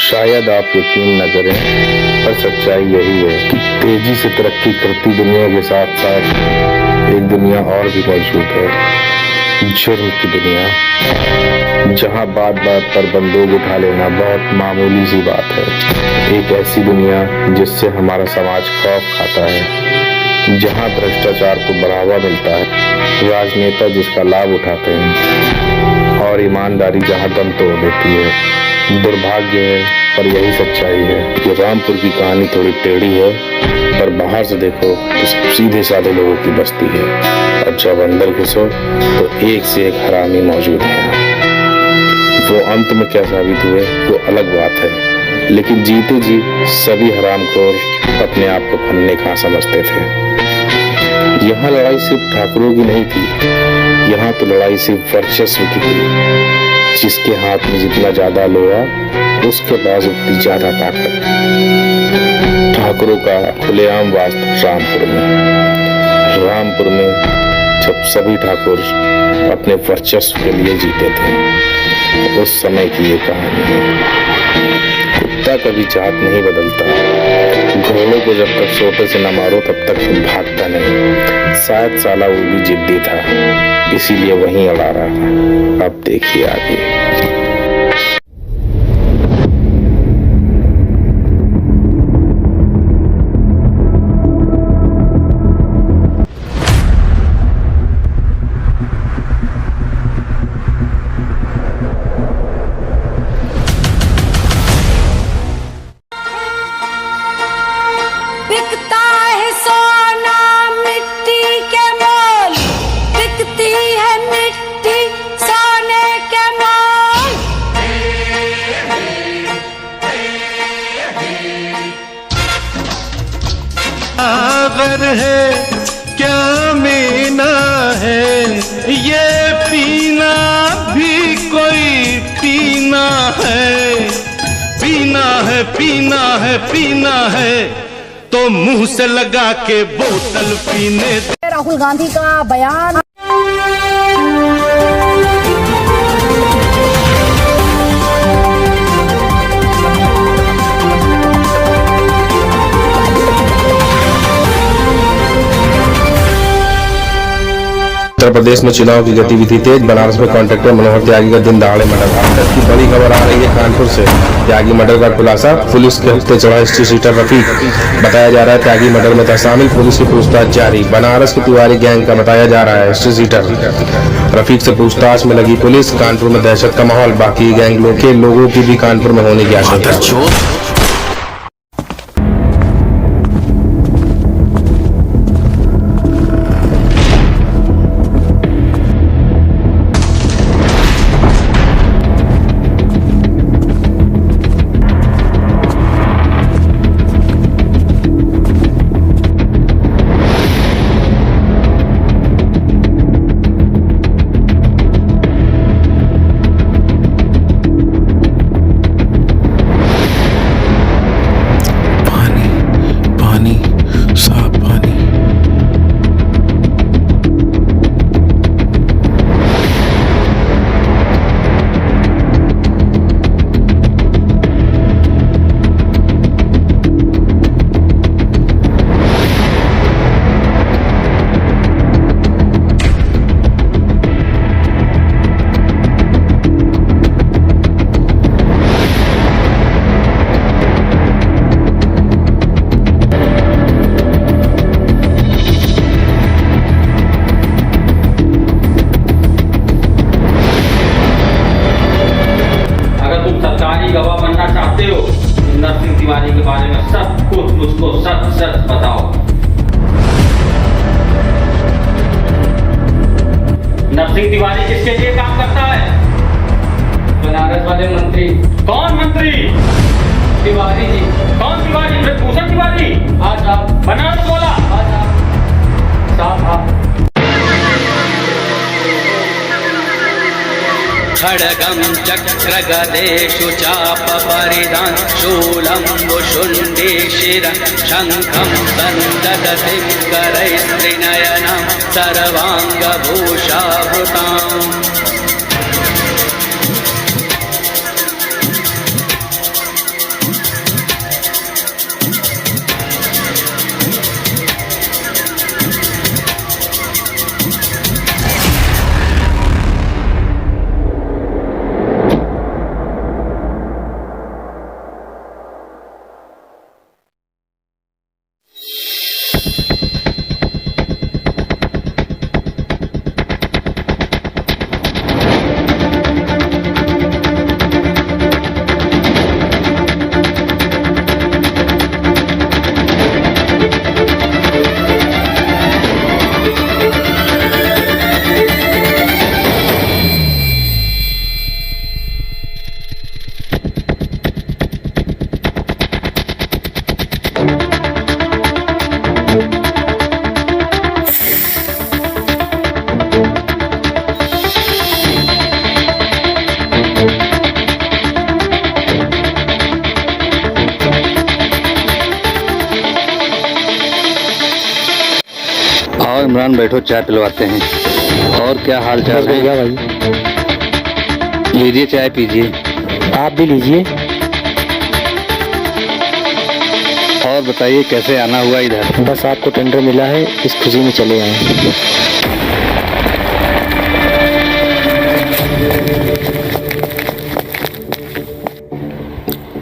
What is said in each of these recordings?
शायद आप यकीन न करें, पर सच्चाई यही है कि तेजी से तरक्की करती दुनिया के साथ साथ एक दुनिया और भी मौजूद है, जुर्म की दुनिया, जहां बात बात पर बंदूक उठा लेना बहुत मामूली सी बात है। एक ऐसी दुनिया जिससे हमारा समाज खौफ खाता है, जहां भ्रष्टाचार को बढ़ावा मिलता है, राजनेता जिसका लाभ उठाते हैं और ईमानदारी जहां दम तोड़ देती है। दुर्भाग्य है, पर यही सच्चाई है कि रामपुर की कहानी थोड़ी टेढ़ी है, पर बाहर से देखो तो सब सीधे साधे लोगों की बस्ती है, और जब अंदर घुसो तो एक से एक हरामी मौजूद है। वो अंत में क्या साबित हुए वो अलग बात है, लेकिन जीते जी सभी हरामखोर अपने आप को फन्ने खा समझते थे। यहाँ लड़ाई सिर्फ ठाकुरों की नहीं थी, यहाँ तो लड़ाई सिर्फ वर्चस्व की थी। जिसके हाथ में जितना ज्यादा लोहा, उसके पास उतनी ज्यादा ताकत। ठाकुरों का खुलेआम वास रामपुर में जब सभी ठाकुर अपने वर्चस्व के लिए जीते थे, उस समय की ये कहानी है। कुत्ता कभी जात नहीं बदलता, घोड़ों को जब तक सोटे से न मारो तब तक भागता नहीं। शायद साला वो भी जिद्दी था, इसीलिए वहीं अड़ा रहा था। अब देखिए आगे। है क्या मीना है, ये पीना भी कोई पीना है। पीना है पीना है पीना है तो मुंह से लगा के बोतल पीने। राहुल गांधी का बयान। उत्तर प्रदेश में चुनाव की गतिविधि तेज। बनारस में कॉन्ट्रैक्टर मनोहर त्यागी का दिन दहाड़े मर्डर। अब तक की बड़ी खबर आ रही है कानपुर से। त्यागी मर्डर का खुलासा, पुलिस के हफ्ते चढ़ा हिस्ट्री सीटर रफीक। बताया जा रहा है त्यागी मर्डर में था शामिल, पुलिस की पूछताछ जारी। बनारस की तिवारी गैंग का बताया जा रहा है हिस्ट्री सीटर रफीक से पूछताछ में लगी पुलिस। कानपुर में दहशत का माहौल, बाकी गैंग के लोगों की भी कानपुर में होने की आशंका। शर्त बताओ। नरसिंह तिवारी किसके लिए काम करता है? बनारस वाले मंत्री। कौन मंत्री? तिवारी जी। कौन तिवारी? भूषण तिवारी। हाँ साहब। बनारस बोला। हाँ साहब। साहब खड्गं चक्रगदेषु चापपरिधान् शूलं वुशुण्डे शिरं शङ्खं सन्ददतिं करैस्त्रिनयनं सर्वाङ्गभूषावृताम्। आओ इमरान, बैठो, चाय पिलवाते हैं। और क्या हाल चाल है? भाई लीजिए चाय पीजिए। आप भी लीजिए। और बताइए कैसे आना हुआ इधर? बस आपको टेंडर मिला है, इस खुशी में चले आए।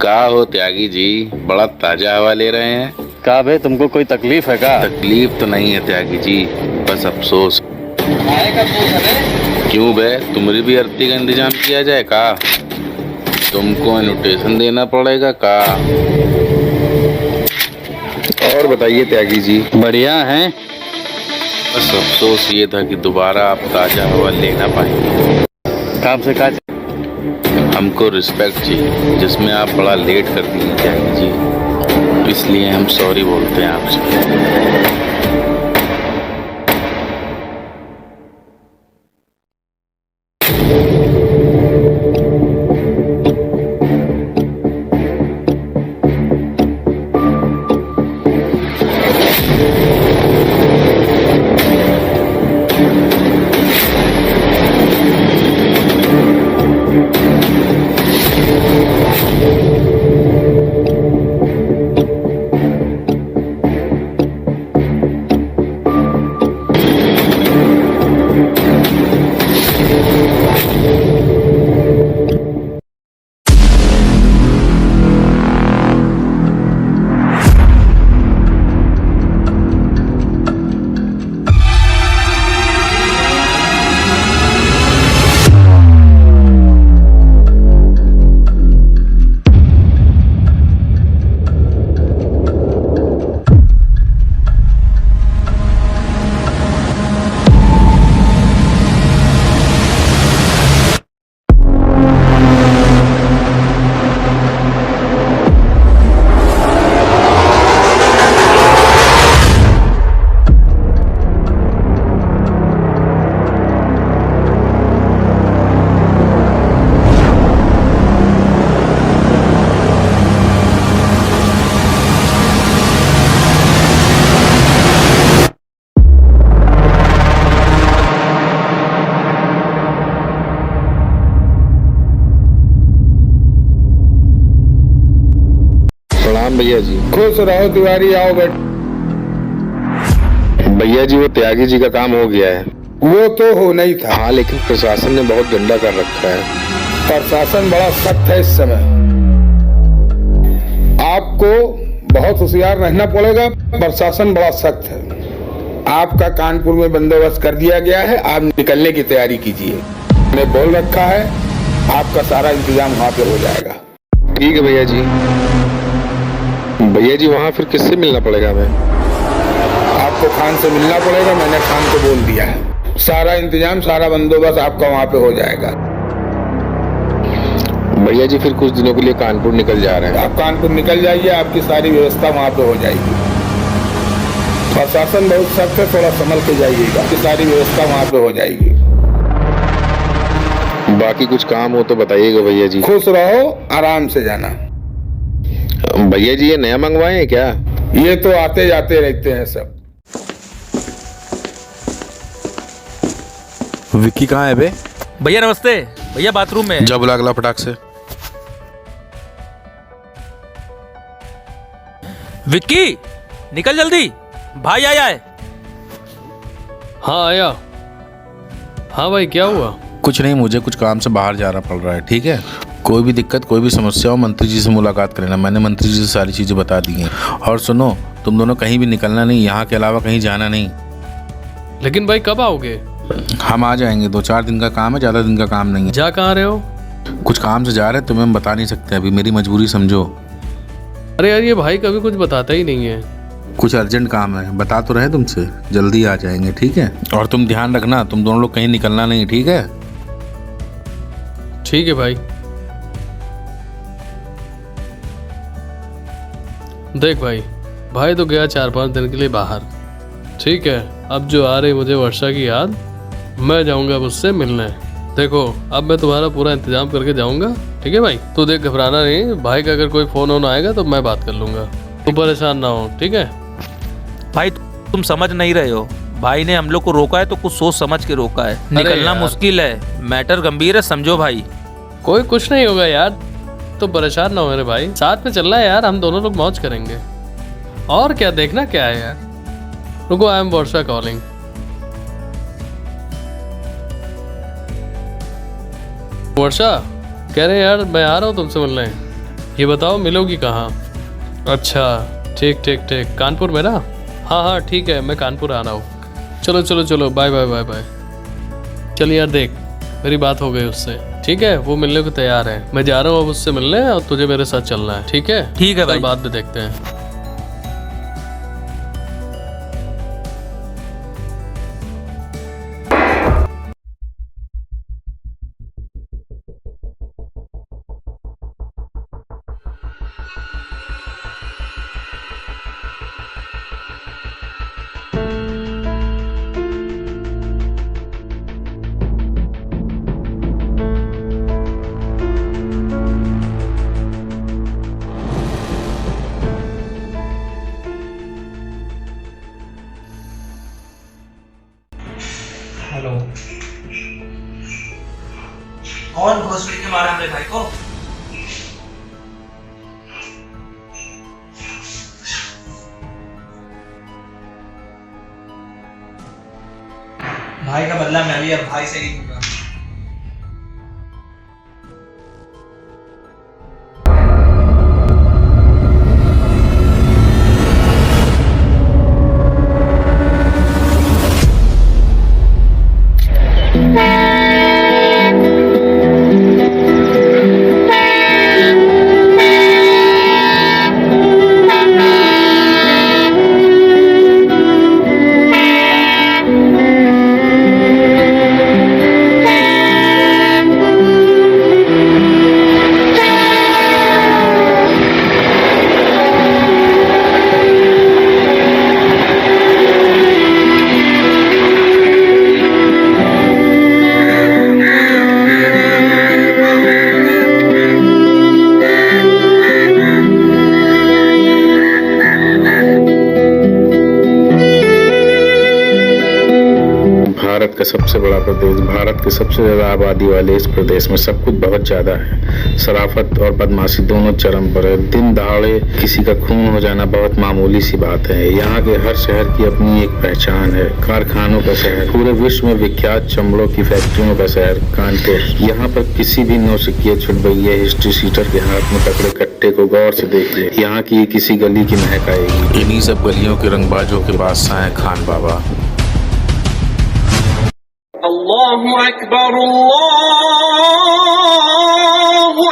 का हो त्यागी जी, बड़ा ताजा हवा ले रहे हैं। का बे, तुमको कोई तकलीफ है का? तकलीफ तो नहीं है त्यागी जी, बस अफसोस। क्यों बे, तुम्हारी भी आरती का इंतजाम किया जाए का? तुमको इन्विटेशन देना पड़ेगा का? और बताइए त्यागी जी। बढ़िया हैं। बस अफसोस ये था कि दोबारा आप ताजा हवा ले ना पाएंगे। काम से काज। हमको रिस्पेक्ट चाहिए, जिसमें आप बड़ा लेट कर दिए त्यागी जी, इसलिए हम सॉरी बोलते हैं आपसे। प्रणाम भैया जी। खुश रहो तिवारी, आओ बैठ। भैया जी, वो त्यागी जी का काम हो गया है। वो तो होना ही था। हाँ, लेकिन प्रशासन ने बहुत गंदा कर रखा है। प्रशासन बड़ा सख्त है इस समय। आपको बहुत होशियार रहना पड़ेगा, प्रशासन बड़ा सख्त है। आपका कानपुर में बंदोबस्त कर दिया गया है, आप निकलने की तैयारी कीजिए। मैंने बोल रखा है, आपका सारा इंतजाम वहाँ पे हो जाएगा। ठीक है भैया जी, भैया जी वहाँ फिर किससे मिलना पड़ेगा हमें? आपको खान से मिलना पड़ेगा, मैंने खान को बोल दिया है। सारा इंतजाम, सारा बंदोबस्त आपका वहाँ पे हो जाएगा। भैया जी फिर कुछ दिनों के लिए कानपुर निकल जा रहे हैं। आप कानपुर निकल जाइए, आपकी सारी व्यवस्था वहाँ पे हो जाएगी। प्रशासन बहुत सख्त है, थोड़ा संभल के जाइएगा, आपकी सारी व्यवस्था वहाँ पे हो जाएगी। बाकी कुछ काम हो तो बताइएगा भैया जी। खुश रहो, आराम से जाना। भैया जी ये नया मंगवाए हैं क्या? ये तो आते जाते रहते हैं सब। विक्की कहाँ है बे? भैया नमस्ते। भैया बाथरूम में। जा बुला अगला फटाक से। विक्की निकल जल्दी, भाई आया है। हाँ आया। हाँ भाई क्या हुआ? कुछ नहीं, मुझे कुछ काम से बाहर जाना पड़ रहा है, ठीक है? कोई भी दिक्कत, कोई भी समस्या हो, मंत्री जी से मुलाकात करना। मैंने मंत्री जी से सारी चीज़ें बता दी हैं। और सुनो, तुम दोनों कहीं भी निकलना नहीं, यहाँ के अलावा कहीं जाना नहीं। लेकिन भाई कब आओगे? हम आ जाएंगे, 2-4 दिन का काम है, ज़्यादा दिन का काम नहीं है। जा कहाँ रहे हो? कुछ काम से जा रहे हैं, तुम्हें हम बता नहीं सकते अभी, मेरी मजबूरी समझो। अरे यार ये भाई कभी कुछ बताता ही नहीं है। कुछ अर्जेंट काम है, बता तो रहे तुमसे, जल्दी आ जाएंगे, ठीक है? और तुम ध्यान रखना, तुम दोनों लोग कहीं निकलना नहीं, ठीक है? ठीक है भाई। देख भाई तो गया 4-5 दिन के लिए बाहर, ठीक है? अब जो आ रही मुझे वर्षा की याद, मैं जाऊंगा उससे मिलने। देखो अब मैं तुम्हारा पूरा इंतजाम करके जाऊंगा, ठीक है भाई? तो देख घबराना नहीं, भाई का अगर कोई फोन वोन आएगा तो मैं बात कर लूंगा, तुम परेशान ना हो, ठीक है? भाई तुम समझ नहीं रहे हो, भाई ने हम लोग को रोका है तो कुछ सोच समझ के रोका है। निकलना मुश्किल है, मैटर गंभीर है, समझो भाई। कोई कुछ नहीं होगा यार, तो परेशान ना हो मेरे भाई, साथ में चलना है यार, हम दोनों लोग मौज करेंगे। और क्या देखना क्या है यार? रुको, आई एम वर्षा कॉलिंग। वर्षा कह रहे यार मैं आ रहा हूँ तुमसे मिलने, ये बताओ मिलोगी कहाँ? अच्छा ठीक ठीक ठीक, कानपुर में ना? हाँ ठीक है, मैं कानपुर आ रहा हूँ। चलो चलो चलो, बाय बाय बाय बाय। चल यार देख, मेरी बात हो गई उससे, ठीक है? वो मिलने को तैयार है, मैं जा रहा हूँ अब उससे मिलने, और तुझे मेरे साथ चलना है, ठीक है? ठीक है भाई, बाद में देखते हैं। हेलो, कौन घोसले के मारा मेरे भाई को? भाई का बदला मैं भी अब भाई से ही लूंगा। भारत का सबसे बड़ा प्रदेश, भारत के सबसे ज्यादा आबादी वाले इस प्रदेश में सब कुछ बहुत ज्यादा है। शराफत और बदमाशी दोनों चरम पर है। दिन दहाड़े किसी का खून हो जाना बहुत मामूली सी बात है। यहाँ के हर शहर की अपनी एक पहचान है। कारखानों का शहर, पूरे विश्व में विख्यात चमड़ों की फैक्ट्रियों का शहर कानपुर। यहाँ पर किसी भी नौसिखिए छुटभैया हिस्ट्री सीटर के हाथ में पकड़े कट्टे को गौर से देख ले, यहाँ की किसी गली की महक आएगी। इन्हीं सब गलियों के रंगबाजों के बादशाह हैं खान बाबा। अल्लाहु अकबर, अल्लाहु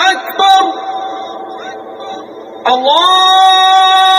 अकबर, अल्लाह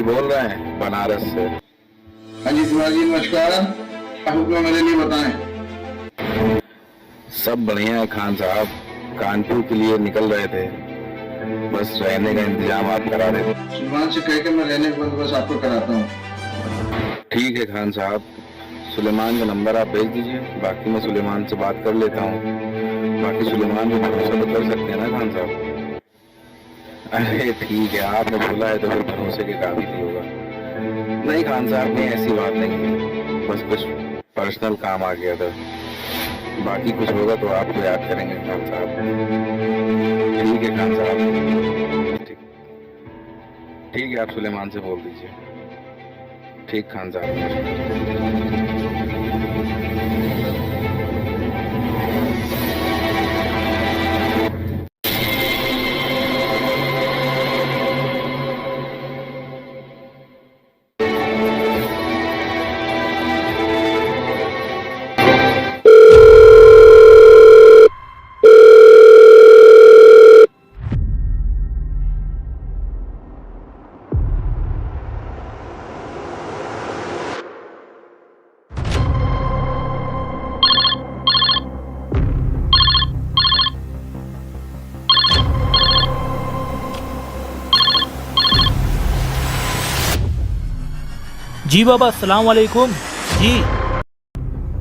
तिवारी बोल रहे हैं बनारस से। हाँ जी तिवारी जी नमस्कार, क्या हुक्म है मेरे लिए बताएं। सब बढ़िया है खान साहब, कानपुर के लिए निकल रहे थे, बस रहने का इंतजाम आप करा रहे थे। सुलेमान से कह के मैं रहने का बंदोबस्त आपको कराता हूँ। ठीक है खान साहब, सुलेमान का नंबर आप भेज दीजिए, बाकी मैं सुलेमान से बात कर लेता हूँ। बाकी सुलेमान भी भरोसा तो कर सकते हैं ना खान साहब? अरे ठीक है, आपने बोला है तो फिर भरोसे के काबिल ही होगा। नहीं खान साहब, नहीं ऐसी बात नहीं है, बस कुछ पर्सनल काम आ गया था, बाकी कुछ होगा तो आपको याद करेंगे खान साहब। ठीक है खान साहब, ठीक है, आप सुलेमान से बोल दीजिए। ठीक खान साहब। जी बाबा, अस्सलाम वालेकुम। जी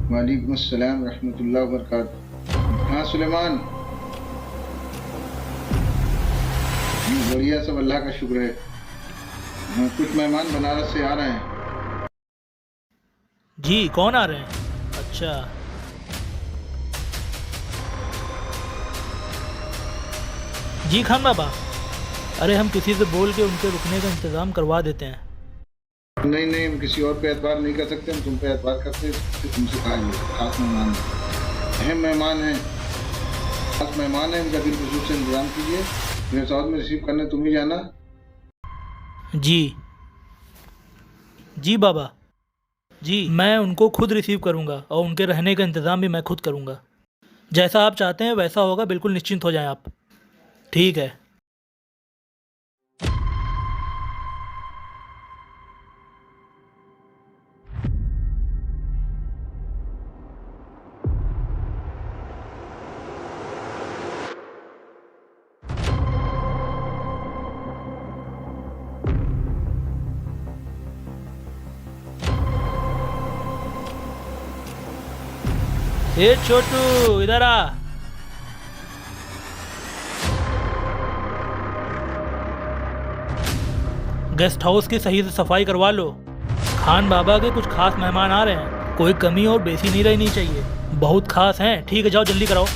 वालेकुम अस्सलाम रहमतुल्लाह वबरकातुहू। हाँ सुलेमान, बढ़िया, सब अल्लाह का शुक्र है। हाँ, कुछ मेहमान बनारस से आ रहे हैं। जी कौन आ रहे हैं? अच्छा, जी खान बाबा, अरे हम किसी से बोल के उनके रुकने का इंतज़ाम करवा देते हैं। नहीं नहीं, हम किसी और पे एतबार नहीं कर सकते, हम तुम पे एतबार करते हैं। तुमसे कहा खास मेहमान है, अहम मेहमान है, खास मेहमान है, इनका दिल खसूस से इंतजाम कीजिए। मेरे साथ में रिसीव करने तुम ही जाना। जी जी बाबा, जी मैं उनको खुद रिसीव करूंगा और उनके रहने का इंतज़ाम भी मैं खुद करूंगा। जैसा आप चाहते हैं वैसा होगा, बिल्कुल निश्चिंत हो जाएं आप। ठीक है। ए छोटू, इधर आ। गेस्ट हाउस की सही से सफाई करवा लो। खान बाबा के कुछ खास मेहमान आ रहे हैं, कोई कमी और बेसी नहीं रहनी चाहिए। बहुत खास हैं। ठीक है, जाओ जल्दी कराओ।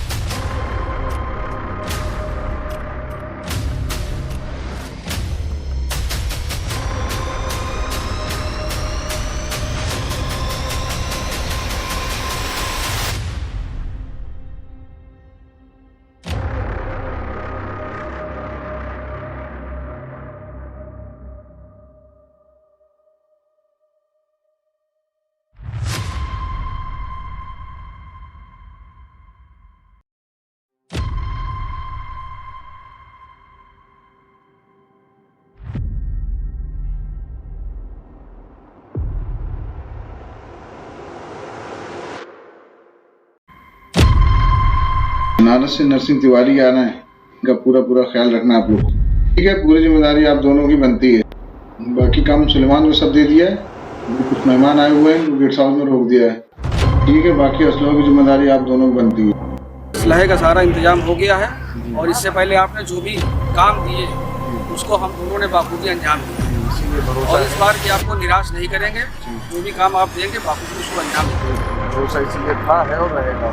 बनारस से नरसिंह तिवारी आ रहे हैं, इनका पूरा पूरा ख्याल रखना आप लोग। ठीक है, पूरी जिम्मेदारी आप दोनों की बनती है। बाकी काम सुलेमान को सब दे दिया है, कुछ मेहमान आए हुए हैं, गेस्ट हाउस में रोक दिया है। ठीक है, बाकी असलहों की जिम्मेदारी आप दोनों की बनती है। असलहे का सारा इंतजाम हो गया है और इससे पहले आपने जो भी काम दिए उसको हम दोनों ने बाखूबी अंजाम दिया और इस बार भी आपको निराश नहीं करेंगे। जो भी काम आप देंगे बाखूबी उसको अंजाम देंगे। वो सही चीजें था है और रहेगा।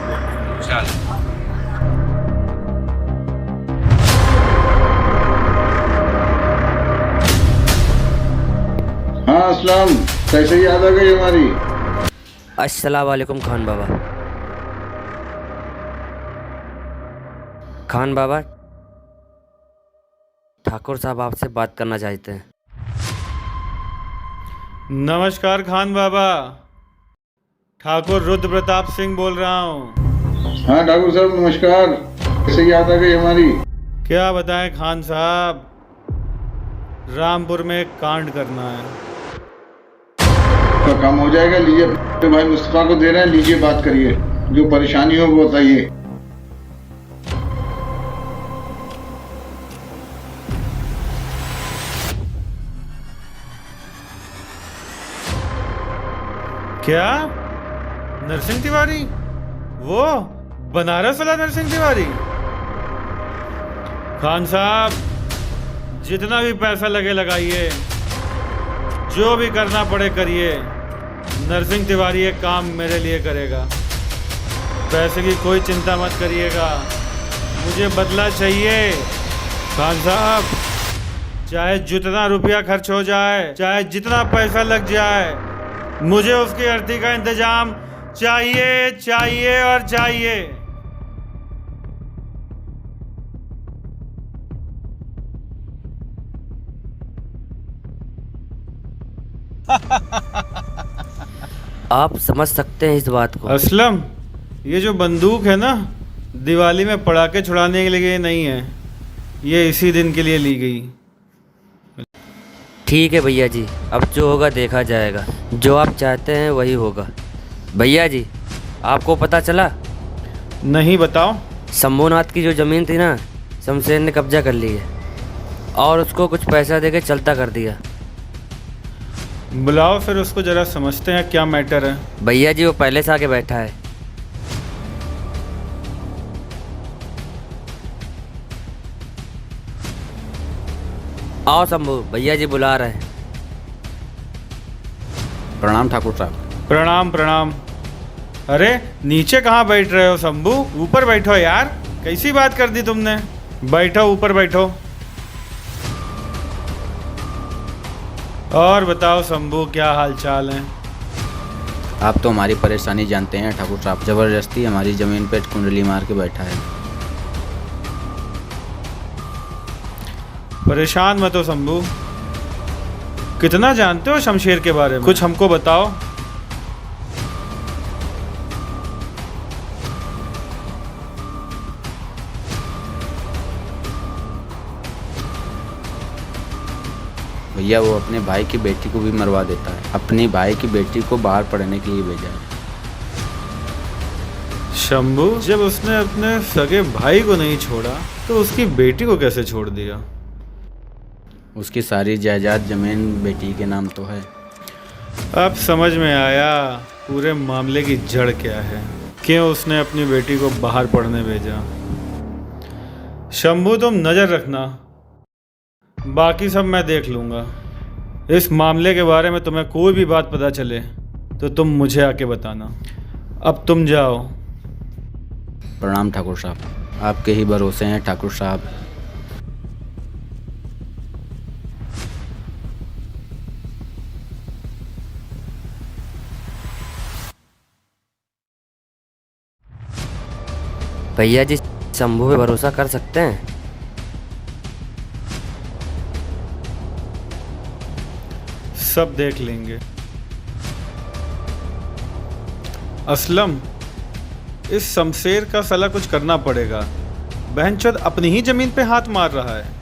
हाँ अस्सलाम, कैसे याद आ गई हमारी? अस्सलाम वालेकुम खान बाबा। खान बाबा, ठाकुर साहब आपसे बात करना चाहते हैं। नमस्कार खान बाबा, ठाकुर रुद्र प्रताप सिंह बोल रहा हूँ। हाँ ठाकुर साहब नमस्कार, कैसे याद आ गई हमारी? क्या बताएं खान साहब, रामपुर में एक कांड करना है। तो काम हो जाएगा। लीजिए, तो भाई मुस्तफा को दे रहे हैं, लीजिए बात करिए, जो परेशानी हो वो बताइए। क्या? नरसिंह तिवारी? वो बनारस वाला नरसिंह तिवारी? खान साहब, जितना भी पैसा लगे लगाइए, जो भी करना पड़े करिए। नरसिंह तिवारी ये काम मेरे लिए करेगा। पैसे की कोई चिंता मत करिएगा, मुझे बदला चाहिए। खान साहब, चाहे जितना रुपया खर्च हो जाए, चाहे जितना पैसा लग जाए, मुझे उसकी अर्थी का इंतजाम चाहिए, चाहिए और चाहिए। आप समझ सकते हैं इस बात को। असलम, ये जो बंदूक है ना, दिवाली में पटाखे छुड़ाने के लिए नहीं है, ये इसी दिन के लिए ली गई। ठीक है भैया जी, अब जो होगा देखा जाएगा। जो आप चाहते हैं वही होगा। भैया जी, आपको पता चला? नहीं, बताओ। शंभूनाथ की जो ज़मीन थी ना, शमशेर ने कब्जा कर ली है और उसको कुछ पैसा देके चलता कर दिया। बुलाओ फिर उसको, जरा समझते हैं क्या मैटर है। भैया जी, वो पहले से आके बैठा है। आओ शंभू, भैया जी बुला रहे हैं। प्रणाम ठाकुर साहब। प्रणाम प्रणाम। अरे नीचे कहाँ बैठ रहे हो शंभू? ऊपर बैठो यार, कैसी बात कर दी तुमने। बैठो, ऊपर बैठो। और बताओ शंभू, क्या हाल चाल है? आप तो हमारी परेशानी जानते हैं ठाकुर साहब, जबरदस्ती हमारी ज़मीन पे कुंडली मार के बैठा है। परेशान मत हो शंभू। कितना जानते हो शमशेर के बारे में, कुछ हमको बताओ। भैया, वो अपने भाई की बेटी को भी मरवा देता है। अपनी भाई की बेटी को बाहर पढ़ने के लिए भेजा है। शंभू, जब उसने अपने सगे भाई को नहीं छोड़ा तो उसकी बेटी को कैसे छोड़ दिया? उसकी सारी जायदाद जमीन बेटी के नाम तो है। अब समझ में आया पूरे मामले की जड़ क्या है, क्यों उसने अपनी बेटी को बाहर पढ़ने भेजा। शंभू, तुम नज़र रखना, बाकी सब मैं देख लूँगा। इस मामले के बारे में तुम्हें कोई भी बात पता चले तो तुम मुझे आके बताना। अब तुम जाओ। प्रणाम ठाकुर साहब, आपके ही भरोसे हैं ठाकुर साहब। भैया जी, शंभू पे भरोसा कर सकते हैं? सब देख लेंगे। असलम, इस शमशेर का साला कुछ करना पड़ेगा। बहनचोद अपनी ही जमीन पे हाथ मार रहा है।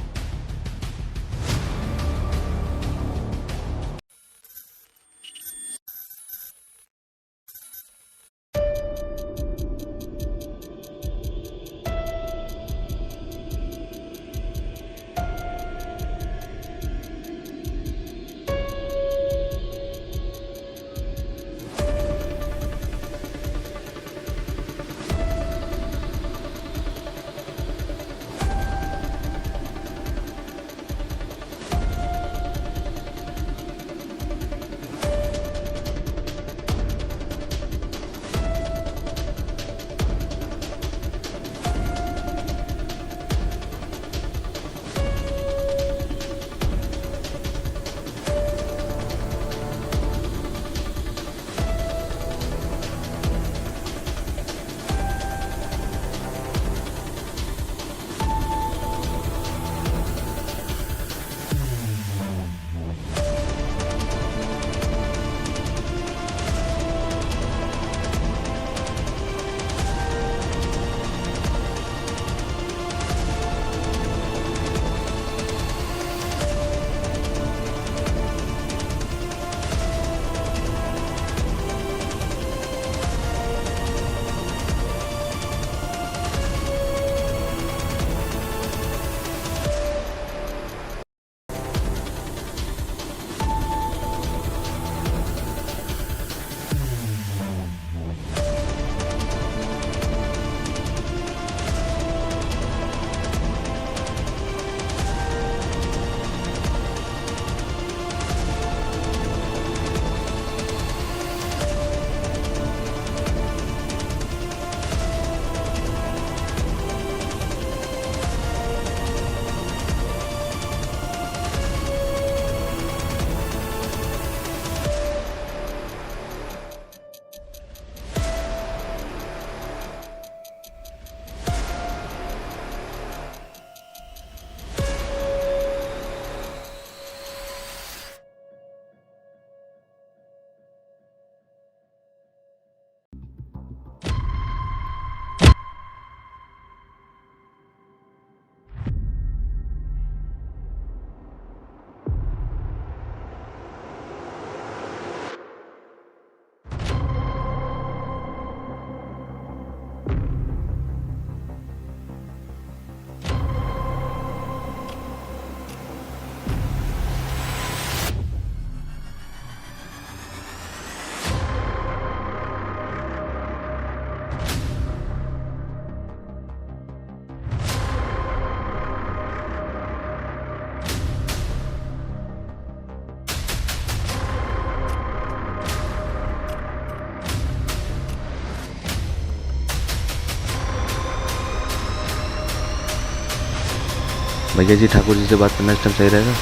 भैया जी ठाकुर जी से बात करना इस टाइम सही रहेगा?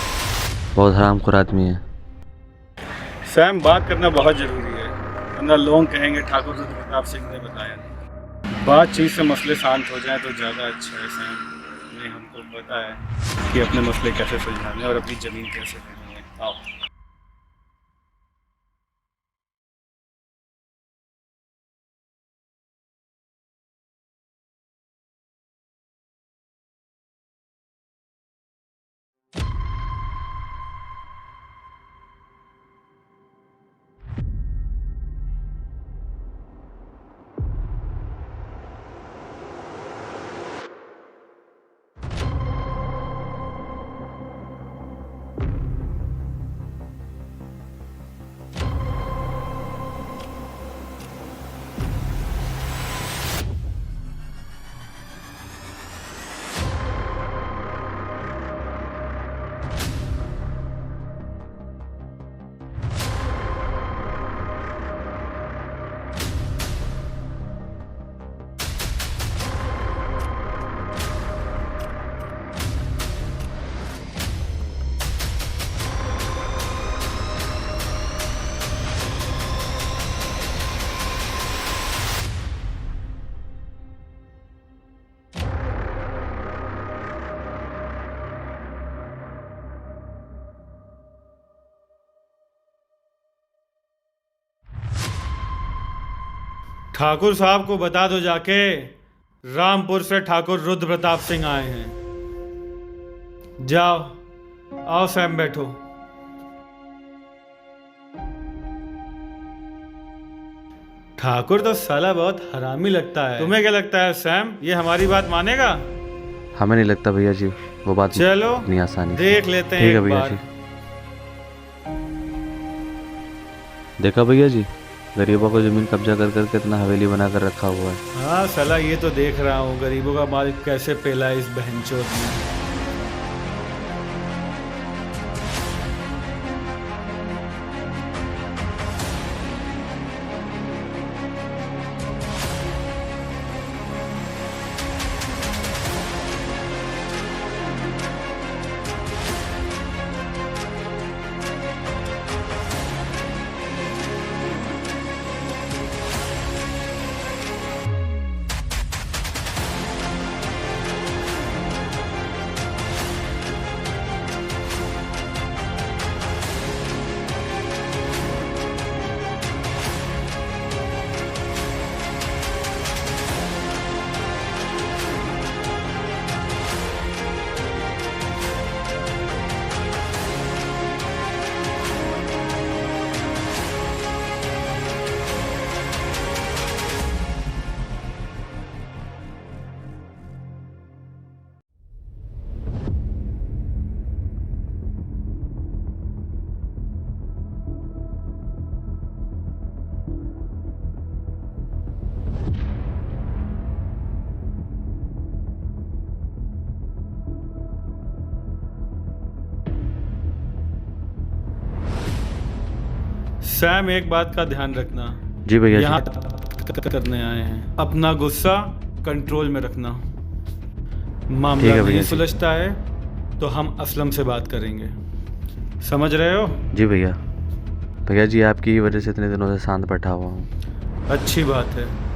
बहुत हरामखोर आदमी है। सैम, बात करना बहुत ज़रूरी है, वरना लोग कहेंगे ठाकुर रुद्र प्रताप सिंह ने बताया नहीं। बातचीत से मसले शांत हो जाए तो ज़्यादा अच्छा है सैम। नहीं, हमको पता है कि अपने मसले कैसे सुलझाने और अपनी ज़मीन कैसे लेनी है। आओ। ठाकुर साहब को बता दो जाके, रामपुर से ठाकुर रुद्र प्रताप सिंह आए हैं। जाओ, आओ सैम, बैठो। ठाकुर तो साला बहुत हरामी लगता है। तुम्हें क्या लगता है सैम, ये हमारी बात मानेगा? हमें नहीं लगता भैया जी, वो बात चलो इतनी आसानी से। देख लेते हैं। ठीक है एक भैया बार। जी। देखा भैया जी, गरीबों को जमीन कब्जा कर करके इतना हवेली बना कर रखा हुआ है। हाँ साला, ये तो देख रहा हूँ गरीबों का माल कैसे पेला है इस बहनचोद ने। सैम, एक बात का ध्यान रखना। जी भैया यहाँ जी। करने आए हैं, अपना गुस्सा कंट्रोल में रखना। ठीक मामला है नहीं भैया जी। सुलझता है तो हम असलम से बात करेंगे, समझ रहे हो? जी भैया। भैया जी, आपकी ही वजह से इतने दिनों से शांत बैठा हुआ हूँ। अच्छी बात है।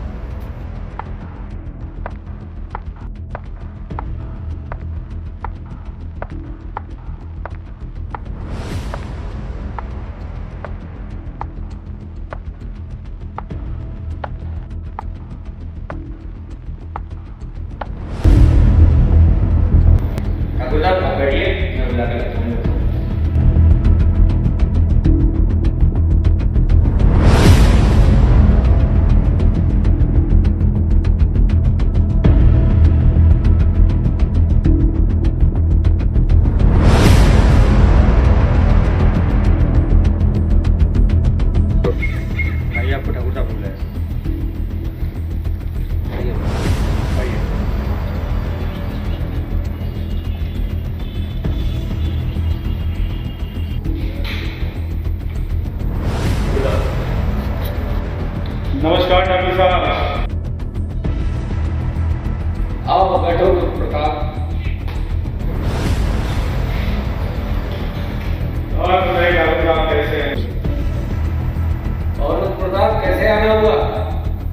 ठाकुर साहब, आप बैठिए, मैं बुला कर रखता हूँ।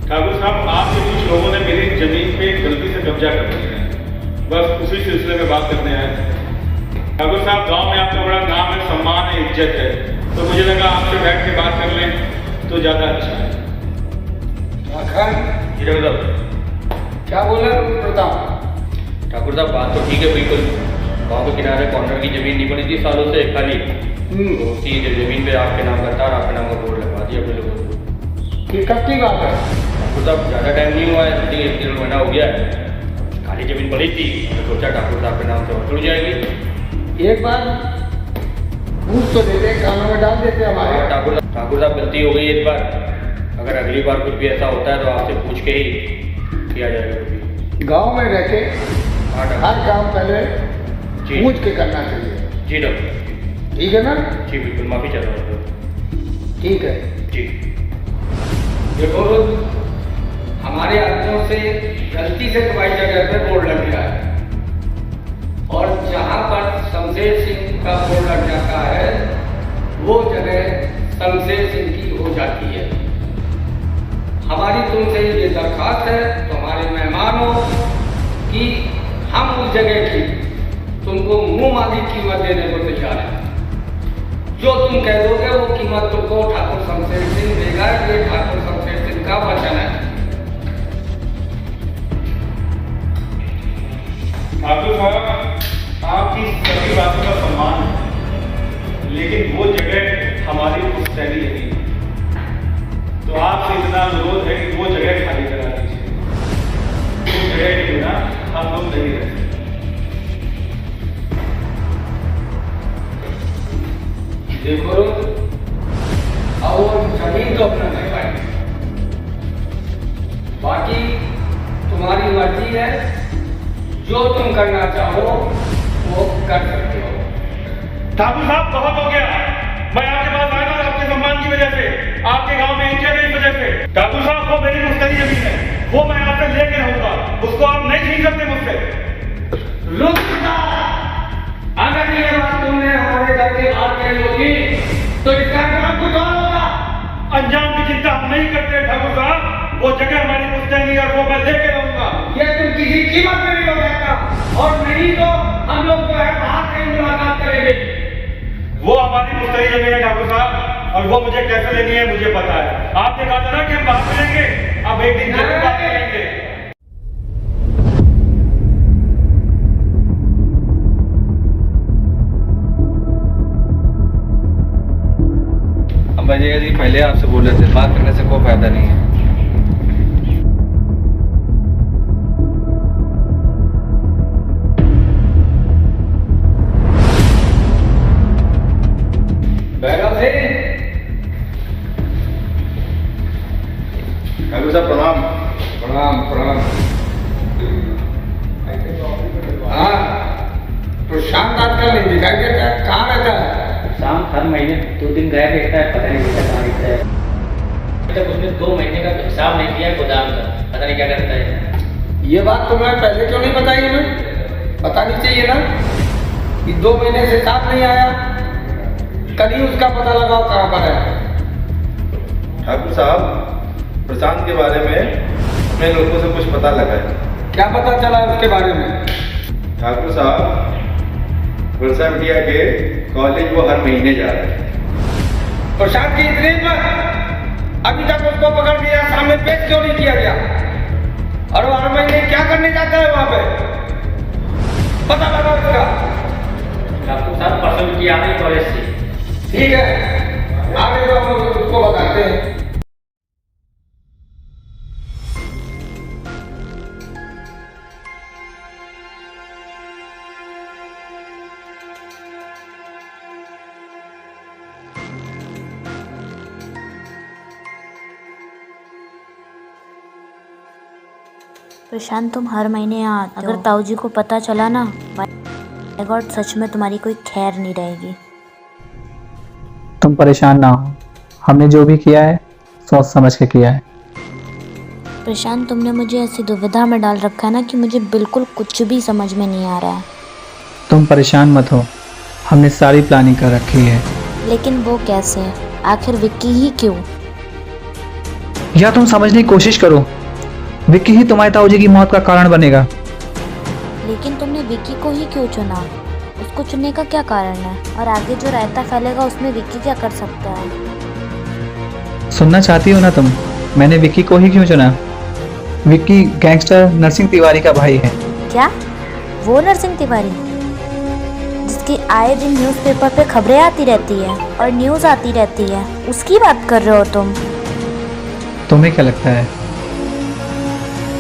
ठाकुर साहब, आपके कुछ लोगों ने मेरी जमीन पे गलती से कब्जा कर लिया है, बस उसी सिलसिले में बात करने आए हैं। ठाकुर साहब, गांव में आपका बड़ा नाम है, सम्मान है, इज्जत है, तो मुझे लगा आपसे बैठ के बात कर लें तो ज़्यादा अच्छा है। क्या बोला प्रताप? ठाकुर साहब, बात तो ठीक है बिल्कुल। गाँव के किनारे कॉर्नर की जमीन नहीं बनी थी सालों से खाली, तो उसी जमीन पे आपके नाम का था और आपके नाम का बोर्ड लगवा दिया अपने लोगों को। ये कब की बात है? ठाकुर साहब, ज़्यादा टाइम नहीं हुआ है, 1 महीना हो गया है। खाली जमीन पड़ी थी तो सोचा ठाकुर साहब के नाम से और जुड़ जाएगी। एक बार पूछ तो देते, कानों में डाल देते हमारे। ठाकुर साहब, गलती हो गई इस बार, अगर अगली बार कुछ भी ऐसा होता है तो आपसे पूछ के ही किया जाएगा। गांव में रह के हर काम पहले पूछ के करना चाहिए। जी डॉक्टर, ठीक है ना? जी बिल्कुल, माफ़ी चाहता हूँ। ठीक है जी। देखो, हमारे आदमियों से गलती से तुम्हारी जगह पे बोर्ड लग गया है, और जहाँ पर शमशेर सिंह का बोर्ड लग जाता है वो जगह शमशेर सिंह की हो जाती है। हमारी तुमसे ये दरख्वास्त है तुम्हारे मेहमानों कि हम उस जगह की तुमको मुंह मांगी कीमत देने को तैयार है। जो तुम कह दोगे वो कीमत तुमको ठाकुर शमशेर सिंह देगा। ये ठाकुर शमशेर सिंह का वचन है। ठाकुर साहब, आपकी सभी बातों का सम्मान है, लेकिन वो जगह हमारी पुश्तैनी नहीं है, तो आपसे इतना अनुरोध है कि वो जगह खाली करा दीजिए। उस जगह के बिना हम लोग नहीं रह सकते। देखो, और जमीन तो अपना नहीं पाएंगे, बाकी तुम्हारी मर्जी है, जो तुम करना चाहो वो कर सकते हो। ठाकुर साहब, बहुत हो गया। मैं आपके पास आया था आपके सम्मान की वजह से, आपके गांव में इज्जत है इस वजह से। ठाकुर साहब, वो मेरी मुश्तरी जमीन है, वो मैं आपसे लेके रहूंगा, उसको आप नहीं छीन सकते मुझसे। रुक जा। अगर ये बात तुमने हमारे घर के बाहर कही होगी तो इसका काम कुछ और होगा। अंजाम की चिंता हम नहीं करते ठाकुर साहब, वो जगह हमारी पुश्तैनी और वो मैं लेके रहूंगा। ये तुम किसी कीमत में नहीं हो सकता, और नहीं तो हम लोग जो है बाहर कहीं मुलाकात करेंगे। वो हमारी मुश्तरी जमीन है ठाकुर साहब, और वो मुझे कैसे लेनी है मुझे पता है। आपने कहा था ना कि हम बाहर मिलेंगे, अब एक दिन जरूर बात करेंगे। भैया जी, पहले आपसे बोले थे बात करने से कोई फायदा नहीं है। ठाकुर साहब, प्रणाम। प्रणाम प्रणाम। हाँ, तो शाम रात का नहीं दिखाई देता, कहाँ रहता है? शाम हर महीने 2 दिन गया रहता है, पता नहीं कैसा कहाँ रहता है। तक उसने 2 महीने का हिसाब नहीं दिया गोदाम का, पता नहीं क्या करता है। ये बात तुम्हें पहले क्यों नहीं बताई? हमें बतानी चाहिए ना कि 2 महीने से हिसाब नहीं आया। कल ही उसका पता लगाओ कहाँ पर है। ठाकुर साहब, प्रशांत के बारे में हमें लोगों से कुछ पता लगा है। क्या पता चला उसके बारे में? ठाकुर साहब, वर्षा बिटिया के कॉलेज वो हर महीने जा रहे हैं। प्रशांत की इतनी अभी तक उसको पकड़ लिया, सामने पेश क्यों नहीं किया गया? और वो हर महीने क्या करने जाता है वहां पे? पता लगा उसका। ठाकुर साहब, परसों की आ रही कॉलेज से। ठीक है, आगे तो हम उसको बताते हैं। प्रशांत, तुम हर महीने यहाँ आते हो। अगर ताऊ जी को पता चला ना, बाय गॉड, सच में तुम्हारी कोई खैर नहीं रहेगी। तुम परेशान ना हो, हमने जो भी किया है सोच समझ के किया है। प्रशांत, तुमने मुझे ऐसी दुविधा में डाल रखा है ना कि मुझे बिल्कुल कुछ भी समझ में नहीं आ रहा है। तुम परेशान मत हो, हमने सारी प्लानिंग कर रखी है। लेकिन वो कैसे? आखिर विक्की ही क्यों? या तुम समझने की कोशिश करो, विक्की ही तुम्हारे ताऊ जी की मौत का कारण बनेगा। लेकिन तुमने विक्की को ही क्यों चुना? उसको चुनने का क्या कारण है? और आगे जो रायता फैलेगा उसमें विक्की क्या कर सकता है? सुनना चाहती हो ना तुम, मैंने विक्की को ही क्यों चुना? विक्की गैंगस्टर नरसिंह तिवारी का भाई है। क्या? वो नरसिंह तिवारी जिसकी आए दिन न्यूज़पेपर पे खबरें आती रहती है और न्यूज़ आती रहती है, उसकी बात कर रहे हो तुम? तुम्हें क्या लगता है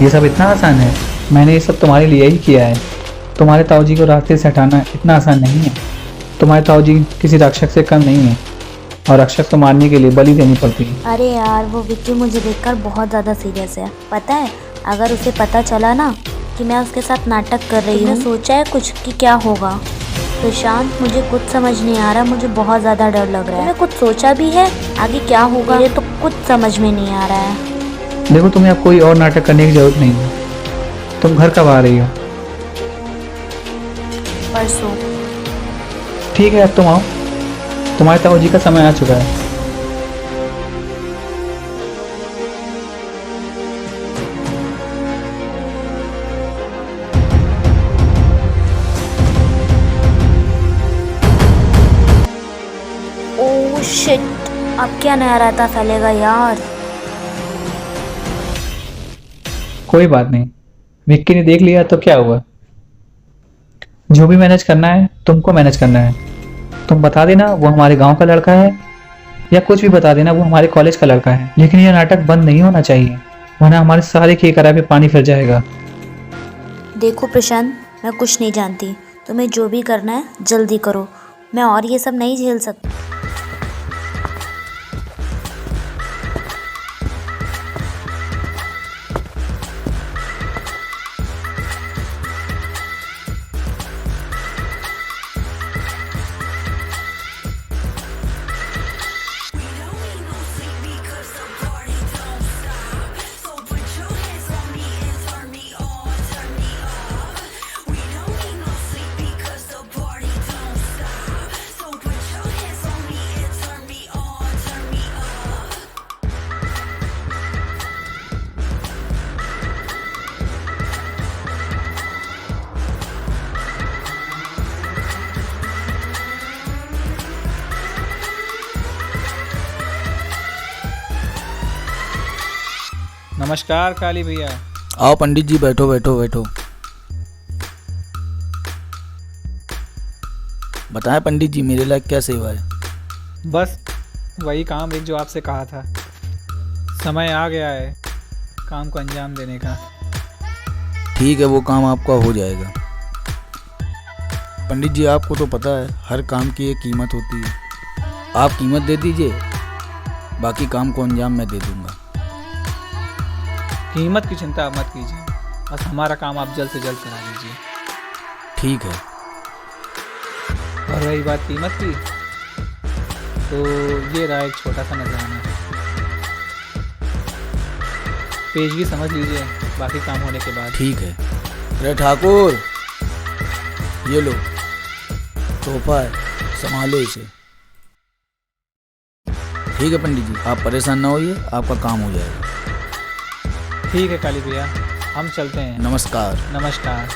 ये सब इतना आसान है? मैंने ये सब तुम्हारे लिए ही किया है। तुम्हारे ताऊ जी को रास्ते से हटाना इतना आसान नहीं है। तुम्हारे ताऊ जी किसी रक्षक से कम नहीं है और रक्षक को मारने के लिए बलि देनी पड़ती है। अरे यार, वो विक्की मुझे देखकर बहुत ज़्यादा सीरियस है। पता है, अगर उसे पता चला ना कि मैं उसके साथ नाटक कर रही हूँ, सोचा है कुछ कि क्या होगा? प्रशांत, मुझे कुछ समझ नहीं आ रहा, मुझे बहुत ज़्यादा डर लग रहा है। कुछ सोचा भी है आगे क्या होगा? मुझे तो कुछ समझ में नहीं आ रहा है। देखो, तुम्हें अब कोई और नाटक करने की जरूरत नहीं है। तुम घर कब आ रही हो? परसों। ठीक है, अब तुम आओ, तुम्हारे ताऊ जी का समय आ चुका है। ओह शिट, अब क्या नया रायता फैलेगा यार? कोई बात नहीं, विक्की ने देख लिया तो क्या हुआ? जो भी मैनेज करना है तुमको मैनेज करना है। तुम बता देना वो हमारे गांव का लड़का है, या कुछ भी बता देना वो हमारे कॉलेज का लड़का है। लेकिन ये नाटक बंद नहीं होना चाहिए, वरना हमारे सारे खेल करा पे पानी फिर जाएगा। देखो प्रशांत, मैं कुछ नहीं जानती, तुम्हें जो भी करना है जल्दी करो, मैं और ये सब नहीं झेल सकती। नमस्कार काली भैया। आओ पंडित जी, बैठो बैठो बैठो। बताएं पंडित जी, मेरे लायक क्या सेवा है? बस वही काम एक जो आपसे कहा था, समय आ गया है काम को अंजाम देने का। ठीक है, वो काम आपका हो जाएगा। पंडित जी, आपको तो पता है हर काम की एक कीमत होती है। आप कीमत दे दीजिए, बाकी काम को अंजाम मैं दे दूंगा। कीमत की चिंता मत कीजिए, बस हमारा काम आप जल्द से जल्द करा दीजिए। ठीक है। और रही बात कीमत की, तो ये रहा एक छोटा सा नजराना, पेशगी समझ लीजिए, बाकी काम होने के बाद। ठीक है। अरे ठाकुर, ये लो तोहफा है, संभालो इसे। ठीक है पंडित जी, आप परेशान ना होइए, आपका काम हो जाएगा। ठीक है काली भैया, हम चलते हैं। नमस्कार। नमस्कार।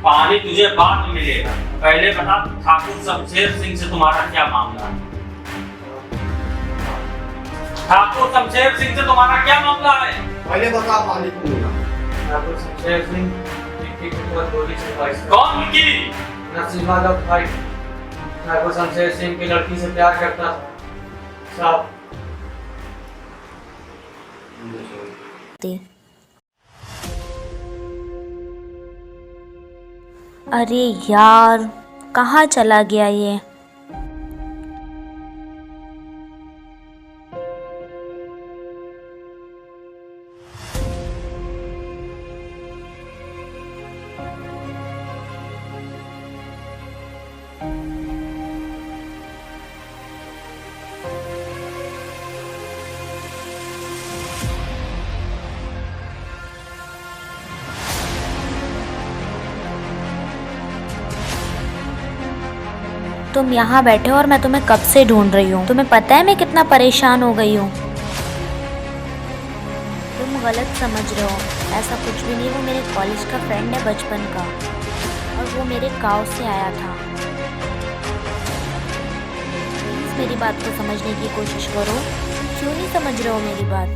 पानी तुझे बाद में मिलेगा, पहले बता ठाकुर शमशेर सिंह से तुम्हारा क्या मामला है? ठाकुर शमशेर सिंह से तुम्हारा क्या मामला है? पहले बता मालिक। ठाकुर शमशेर सिंह विक्की के ऊपर गोली चलवाई। कौन विक्की? नरसिम्हा का भाई। ठाकुर शमशेर सिंह की लड़की से प्यार करता था साहब। अरे यार, कहाँ चला गया ये? तुम यहाँ बैठे हो और मैं तुम्हें कब से ढूंढ रही हूँ। तुम्हें पता है मैं कितना परेशान हो गई हूँ। तुम गलत समझ रहे हो, ऐसा कुछ भी नहीं। वो मेरे कॉलेज का फ्रेंड है बचपन का, और वो मेरे गांव से आया था। प्लीज मेरी बात को समझने की कोशिश करो। क्यों नहीं समझ रहे हो मेरी बात?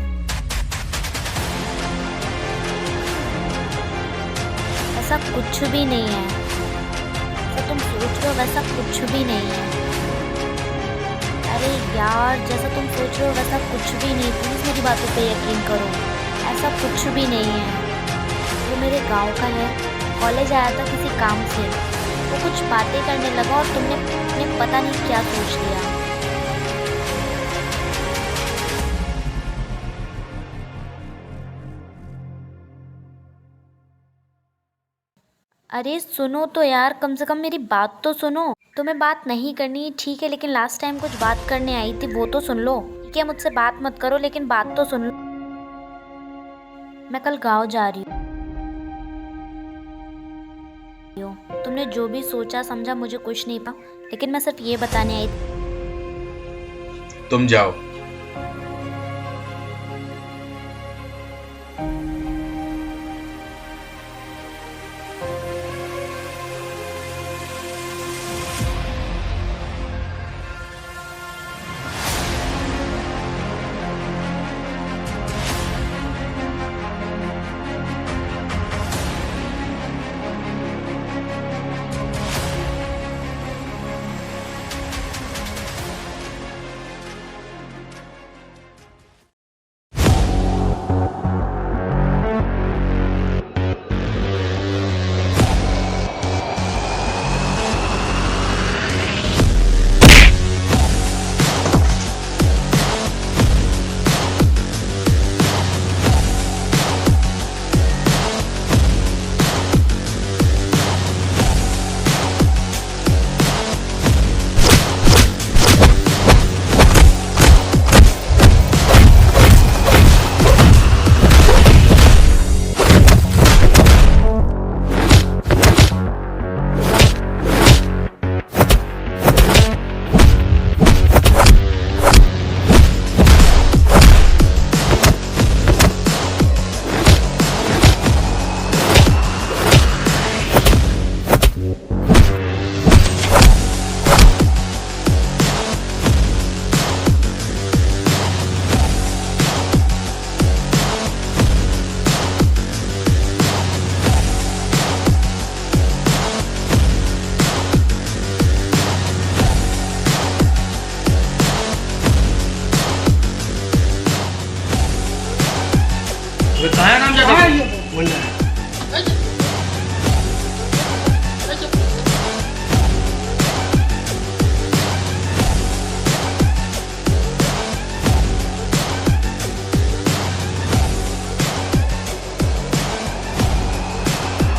ऐसा कुछ भी नहीं है, जैसा तुम सोच रहे हो वैसा कुछ भी नहीं है। अरे यार, जैसा तुम सोच रहे हो वैसा कुछ भी नहीं। प्लीज़ मेरी बातों पे यकीन करो, ऐसा कुछ भी नहीं है। वो मेरे गांव का है, कॉलेज आया था किसी काम से। वो कुछ बातें करने लगा और तुमने पता नहीं क्या सोच लिया। अरे सुनो तो यार, कम से कम मेरी बात तो सुनो। तुम्हें बात नहीं करनी ठीक है, लेकिन लास्ट टाइम कुछ बात करने आई थी, वो तो सुन लो। ठीक है, मुझसे बात मत करो, लेकिन बात तो सुन लो। मैं कल गांव जा रही हूँ। तुमने जो भी सोचा समझा मुझे कुछ नहीं पता, लेकिन मैं सिर्फ ये बताने आई थी। तुम जाओ।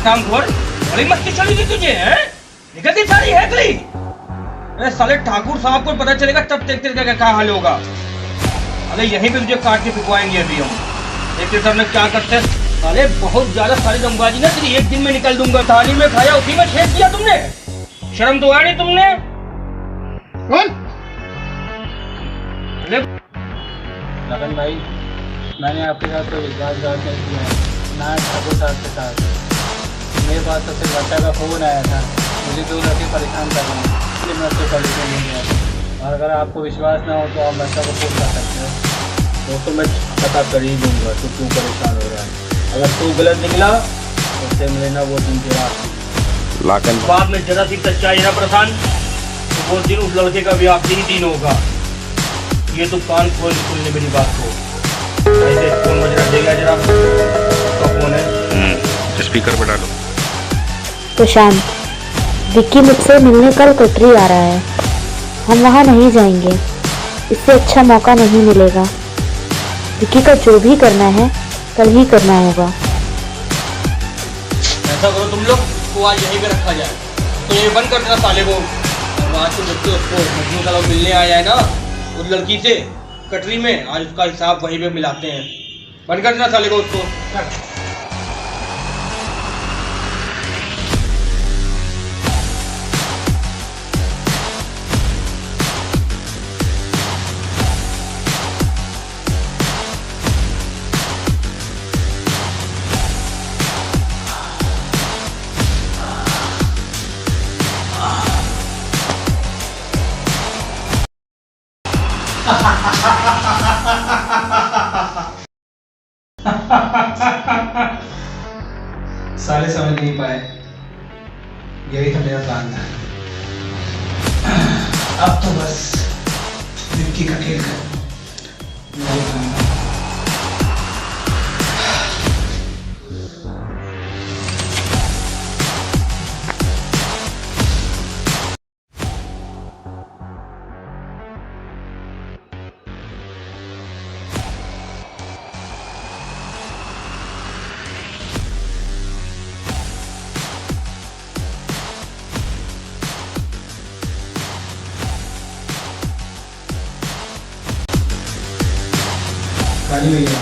काम खोल, बड़ी मस्ती चली थी तुझे, हैं? निकल गई सारी हैकली। अरे साले ठाकुर साहब को पता चलेगा तब देखते का क्या हाल होगा। अरे यहीं पे तुझे काट के फिकवाएंगे अभी हम। देखते सामने क्या करते हैं। साले बहुत ज्यादा सारी दमबाजी ना तेरी एक दिन में निकल दूंगा। थाली में खाया उसी में छेद दिया तुमने। शर्म तो आई नहीं तुमने। कौन? लगन भाई, मैंने आपके साथ तो विश्वासघात नहीं किया है, ना ठाकुर साहब के साथ। मेरे पास तो सिर्फ बच्चा का फ़ोन आया था, मुझे 2 लड़के परेशान कर रहे हैं, इसलिए मैं उससे परेशान नहीं गया। और अगर आपको विश्वास ना हो तो आप बच्चा को फ़ोन कर सकते हो। वो तो मैं पता कर ही दूँगा तो क्यों परेशान हो रहा है। अगर तू गलत निकला तो उससे मिलेना वो दिन तेरा लाकन बाद में जरा सी सच्चाई ना प्रधान, तो वो दिन उस लड़के का भी आखिरी दिन होगा। ये तो कान खोल खोलने मेरी बात को। ऐसे फोन बजना देगा जरा। तो फोन है स्पीकर पे डालो। प्रशांत, विक्की मुझसे मिलने कल कटरी आ रहा है। हम वहाँ नहीं जाएंगे, इससे अच्छा मौका नहीं मिलेगा। विक्की का जो भी करना है कल ही करना होगा। ऐसा करो तुम लोग, तो आज यहीं पे रखा जाए। तो ये बंद कर देना साले को। और आज तो बच्चे उसको मजनू का लोग मिलने आया है ना उस लड़की से कटरी में, आज उसका हिसाब वहीं पे मिलाते हैं। बंद कर देना साले को उसको। साले समझ नहीं पाए, यही तो मेरा प्लान था। अब तो बस विक्की का खेल कर मैं खाऊंगा। गाड़ी भैया,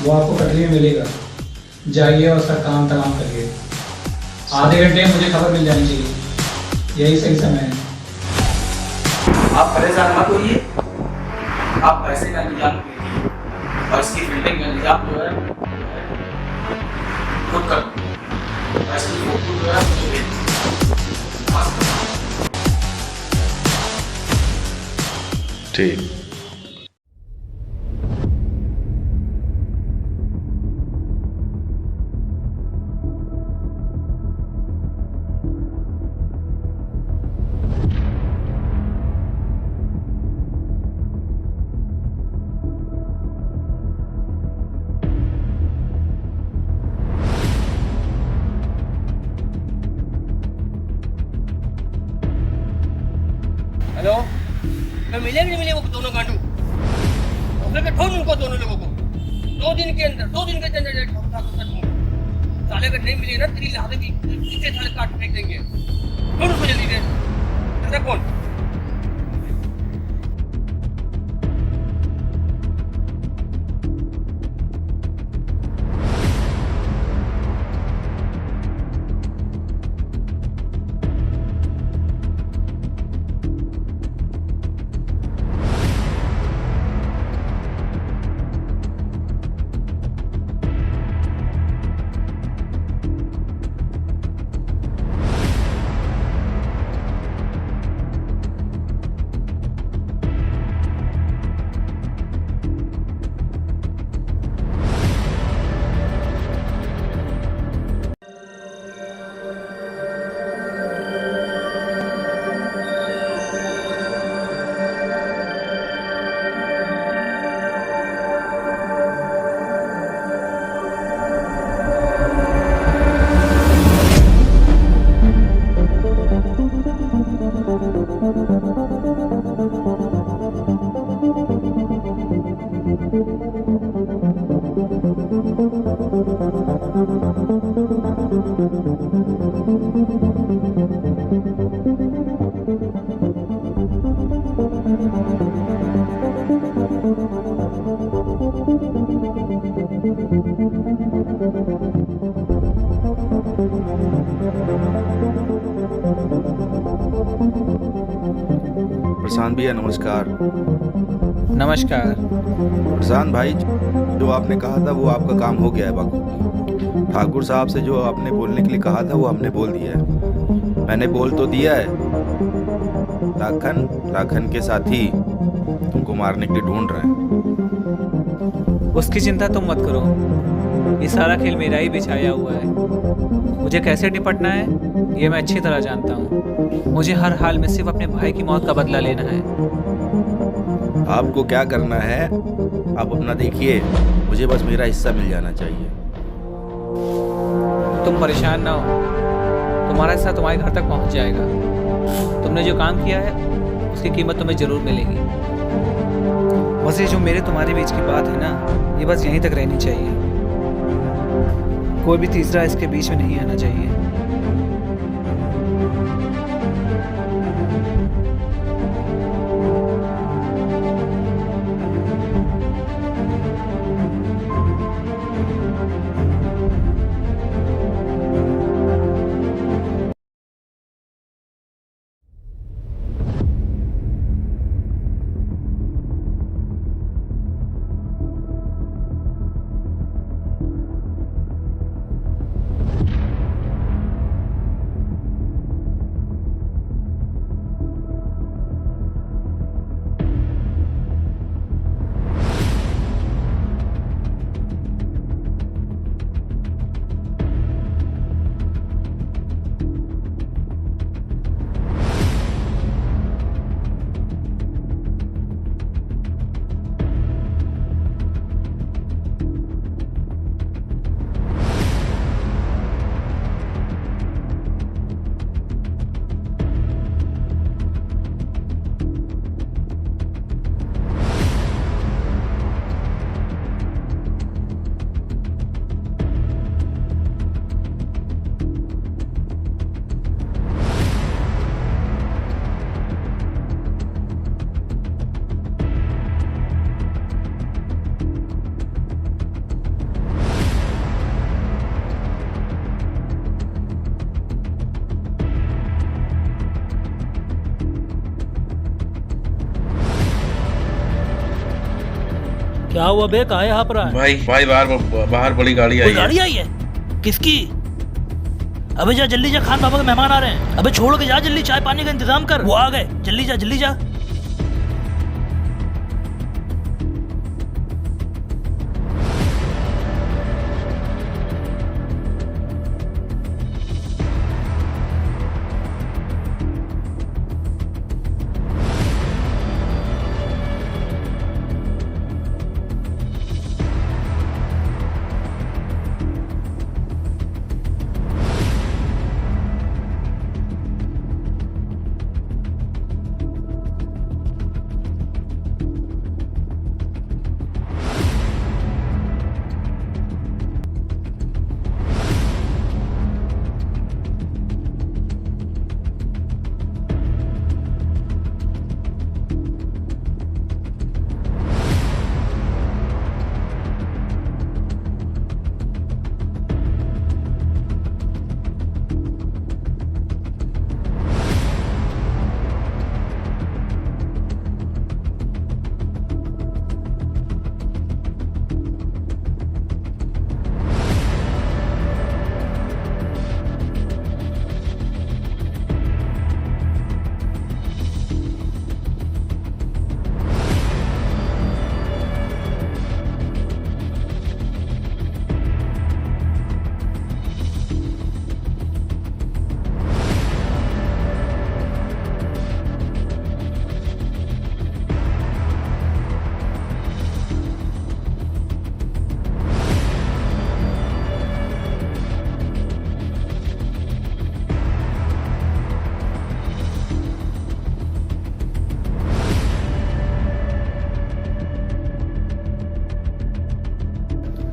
वो आपको कटरी में मिलेगा, जाइए और उसका काम तमाम करिए। आधे घंटे में मुझे खबर मिल जानी चाहिए, यही सही समय है। आप परेशान मत होइए, आप पैसे का इंतजाम कीजिए और इसकी फील्डिंग का इंतजाम जो है खुद कर। पैसे की फोटो जो है मुझे भेज दीजिए। ठीक। हेलो, मैं मिले नहीं मिले वो दोनों गांडू, और मैं ढूंढ उनको दोनों लोगों को 2 दिन के अंदर साले अगर नहीं मिले ना तेरी लादे की कितने साले काट फेंक देंगे। ढूंढ उसको जल्दी से, तेरा कौन? प्रशांत भैया नमस्कार। नमस्कार। प्रशांत भाई, जो आपने कहा था वो आपका काम हो गया है बाकी। ठाकुर साहब से जो आपने बोलने के लिए कहा था वो हमने बोल दिया है। मैंने बोल तो दिया है, राखन के साथी तुमको मारने के लिए ढूंढ रहे हैं। उसकी चिंता तुम मत करो, ये सारा खेल मेरा ही बिछाया हुआ है। मुझे कैसे निपटना है ये मैं अच्छी तरह जानता हूँ। मुझे हर हाल में सिर्फ अपने भाई की मौत का बदला लेना है। आपको क्या करना है आप अपना देखिए, मुझे बस मेरा हिस्सा मिल जाना चाहिए। तुम परेशान ना हो, तुम्हारा हिस्सा तुम्हारे घर तक पहुँच जाएगा। तुमने जो काम किया है उसकी कीमत तुम्हें जरूर मिलेगी। बस ये जो मेरे तुम्हारे बीच की बात है ना, ये बस यहीं तक रहनी चाहिए। कोई भी तीसरा इसके बीच में नहीं आना चाहिए। क्या हुआ बे, कहाँ यहाँ पर आया? भाई बाहर बड़ी गाड़ी आई कोई गाड़ी आई है? किसकी? अबे जा जल्दी जा, खान बाबा के मेहमान आ रहे हैं। अबे छोड़ के जा, जल्दी चाय पानी का इंतजाम कर, वो आ गए। जल्दी जा जल्दी जा।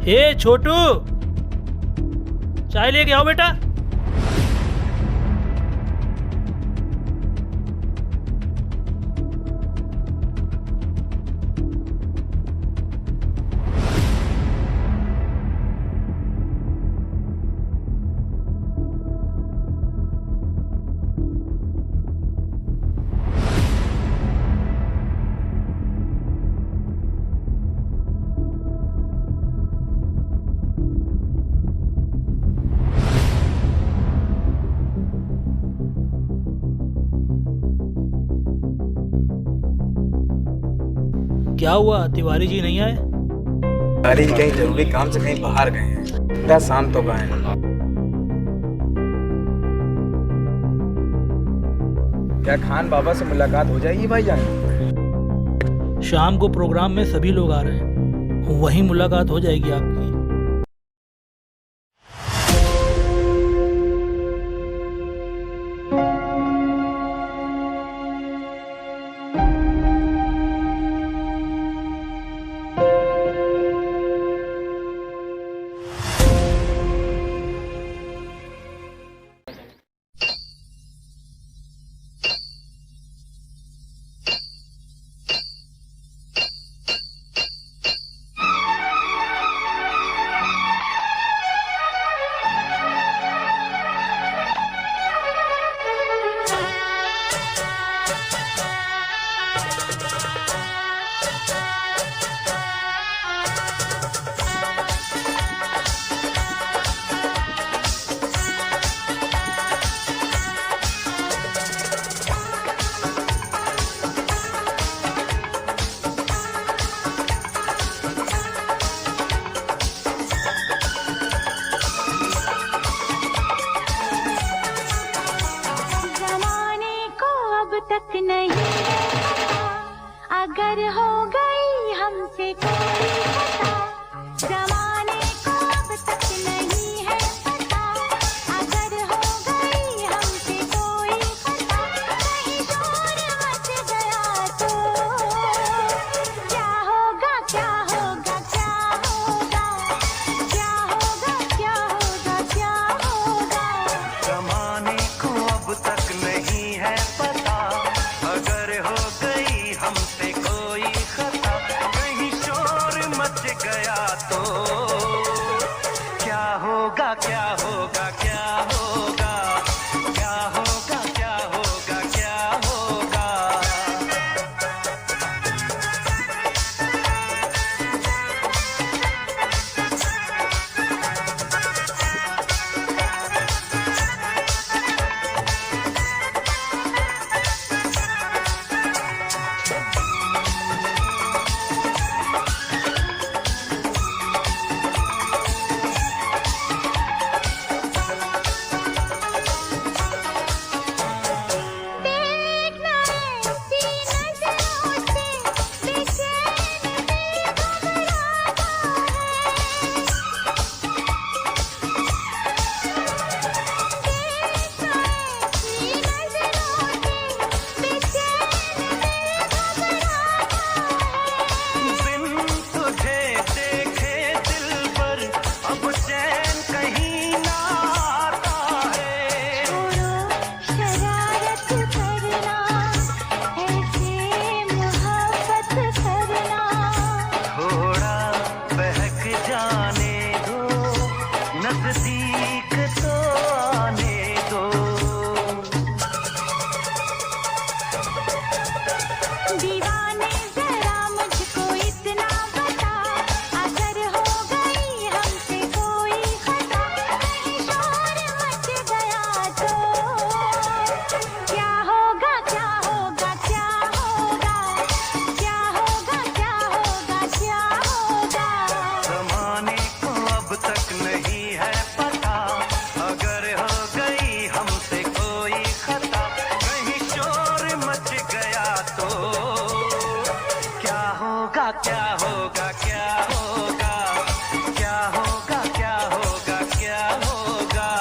ए छोटू, चाय लेके आओ बेटा। क्या हुआ, तिवारी जी नहीं आए? तिवारी जी कहीं जरूरी काम से कहीं बाहर गए हैं, इतना शाम तो गए हैं। क्या खान बाबा से मुलाकात हो जाएगी भाईजान? शाम को प्रोग्राम में सभी लोग आ रहे हैं, वहीं मुलाकात हो जाएगी आपकी। तक नहीं, अगर हो गई हमसे कोई खता, जमाने को अब तक नहीं है पता, अगर हो गई हमसे कोई खता, कहीं शोर मच गया तो क्या होगा क्या होगा क्या होगा, क्या होगा क्या होगा क्या होगा, जमाने को अब तक नहीं है पता, अगर हो गई हमसे कोई खता, कहीं शोर मच गया तो क्या होगा क्या होगा क्या होगा, क्या होगा क्या होगा क्या होगा। जाने दो, नजदीक तो आने दो। दीवाने जरा मुझको इतना बता, अगर हो गई हमसे कोई खता, कहीं शोर मच गया तो क्या होगा क्या होगा क्या होगा, क्या होगा क्या होगा क्या होगा। जमाने को अब तक नहीं है पता, अगर हो गई हमसे कोई खता, कहीं शोर मच गया तो क्या होगा क्या होगा क्या होगा, क्या होगा क्या होगा क्या होगा।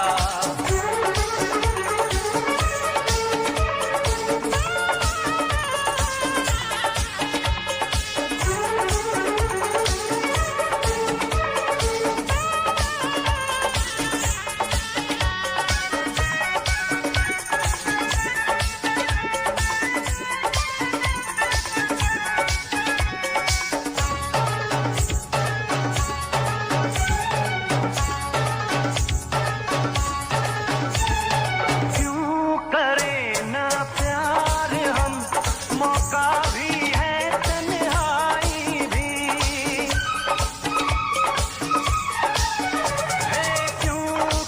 क्यों करें ना प्यार हम, मौका भी है तन्हाई भी है। क्यों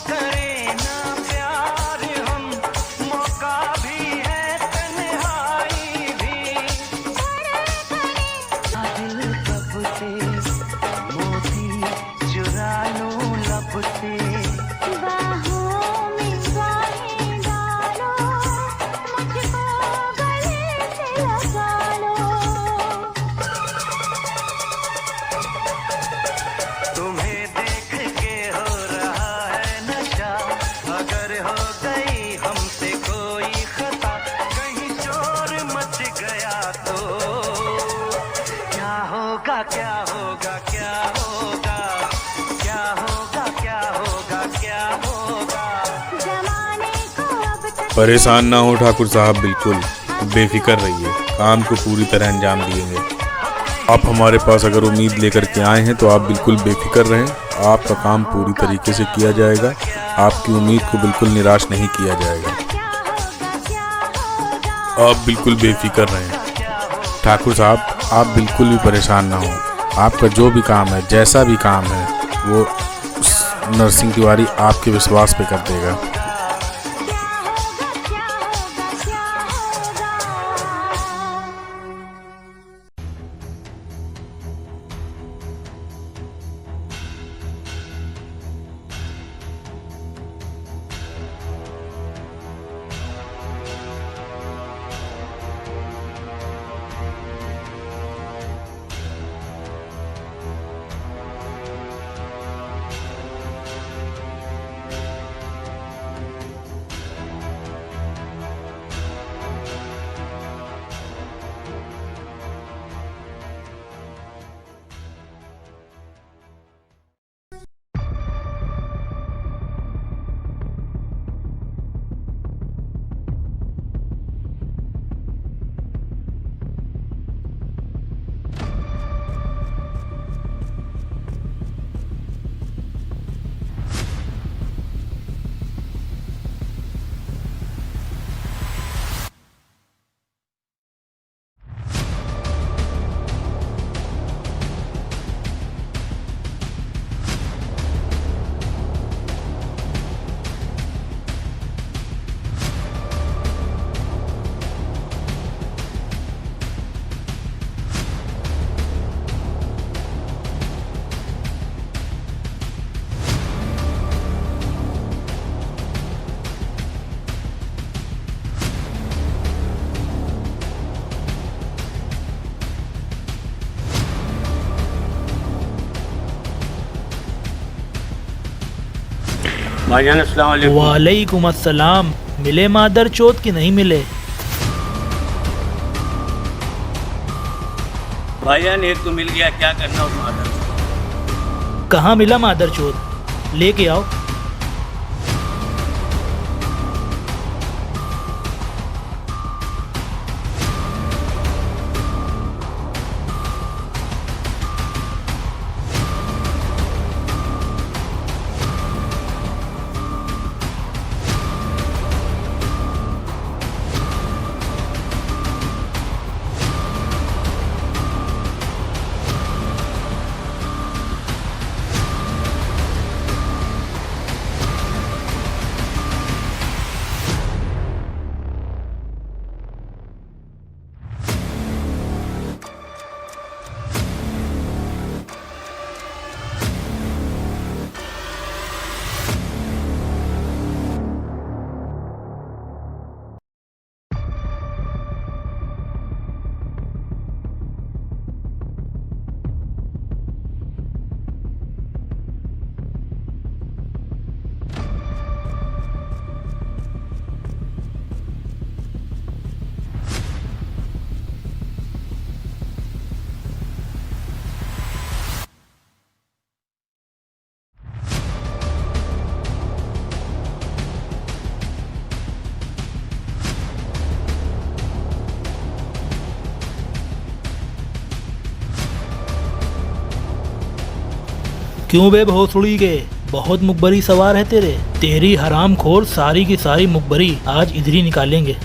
करें ना प्यार हम, मौका भी है तन्हाई भी। दिल कब से मोती चुरा लूं लब से, बाहों में बाहें डालो, मुझको गले से लगा लो। तुम्हें देख के हो रहा है नशा, अगर हो गई हमसे कोई खता, कहीं शोर मच गया तो क्या होगा क्या होगा क्या होगा, क्या होगा क्या होगा क्या होगा। जमाने को अब तक परेशान ना हो ठाकुर साहब, बिल्कुल बेफिक्र रहिए, काम को पूरी तरह अंजाम दिएंगे। आप हमारे पास अगर उम्मीद लेकर के आए हैं तो आप बिल्कुल बेफिक्र रहें, आपका काम पूरी तरीके से किया जाएगा, आपकी उम्मीद को बिल्कुल निराश नहीं किया जाएगा। आप बिल्कुल बेफिक्र रहें ठाकुर साहब, आप बिल्कुल भी परेशान ना हो। आपका जो भी काम है, जैसा भी काम है, वो नरसिंह तिवारी आपके विश्वास पे कर देगा। भाईजान अस्सलाम वालेकुम। वालेकुम अस्सलाम। मिले मादर चौथ की नहीं मिले? भाईजान एक तो मिल गया, क्या करना उस मादर। कहाँ मिला मादर चौथ? लेके आओ। क्यों बे भोसड़ी के, बहुत मुखबरी सवार है तेरे। तेरी हराम खोर सारी की सारी मुखबरी आज इधर ही निकालेंगे।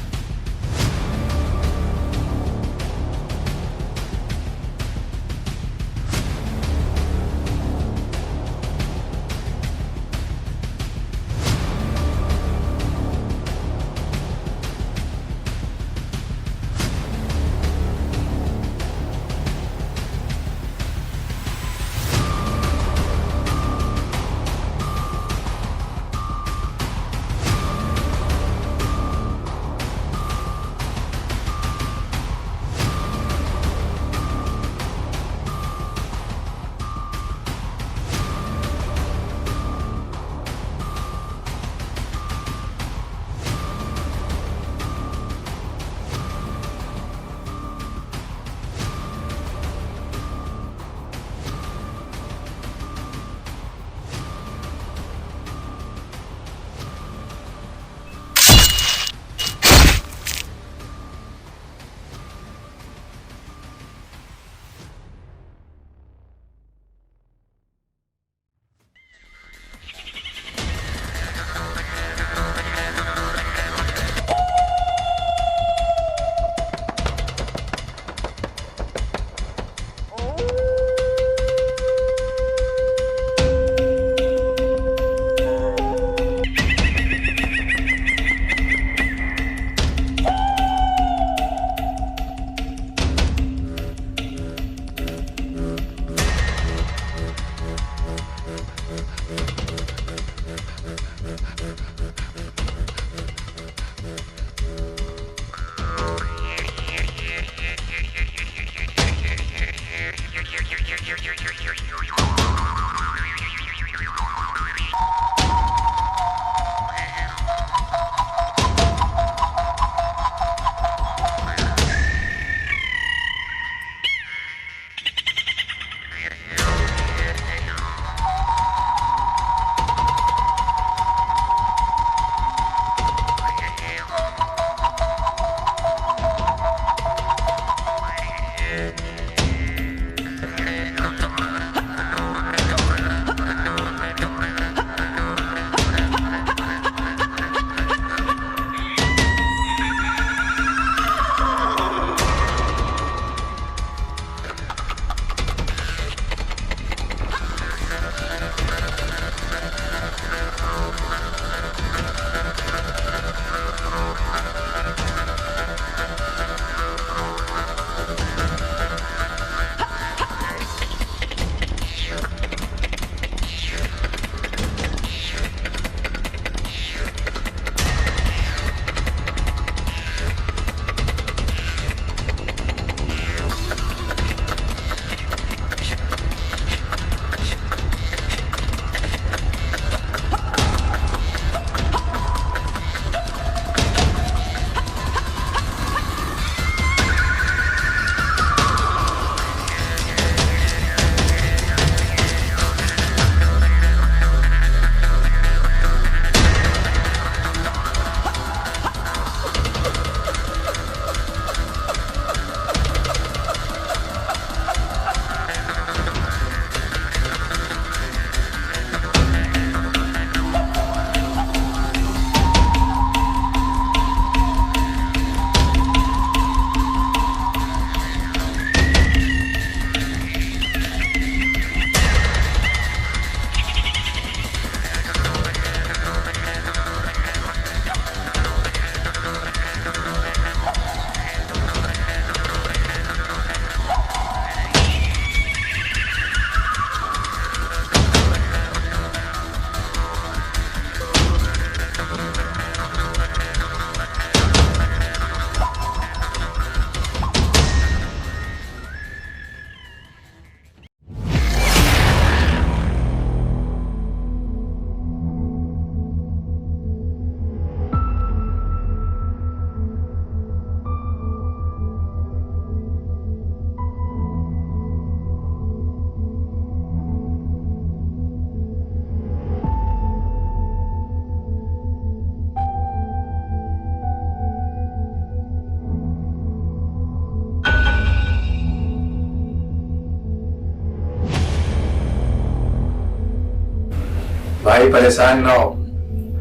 भाई परेशान ना हो,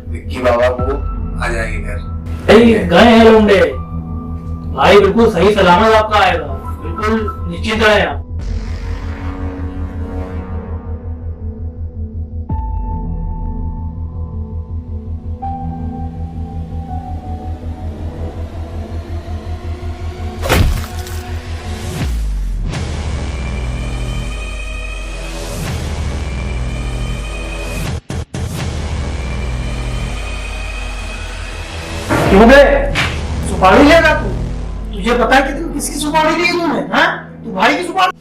विक्की बाबा को आ जाएंगे घर। गए हैं लौंडे भाई, बिल्कुल सही सलामत आपका आएगा, बिल्कुल निश्चिंत रहे आप। क्यों बे सुपारी लेगा तू? तुझे पता है कि किसकी सुपारी ली तूने? हाँ, तू भाई की सुपारी।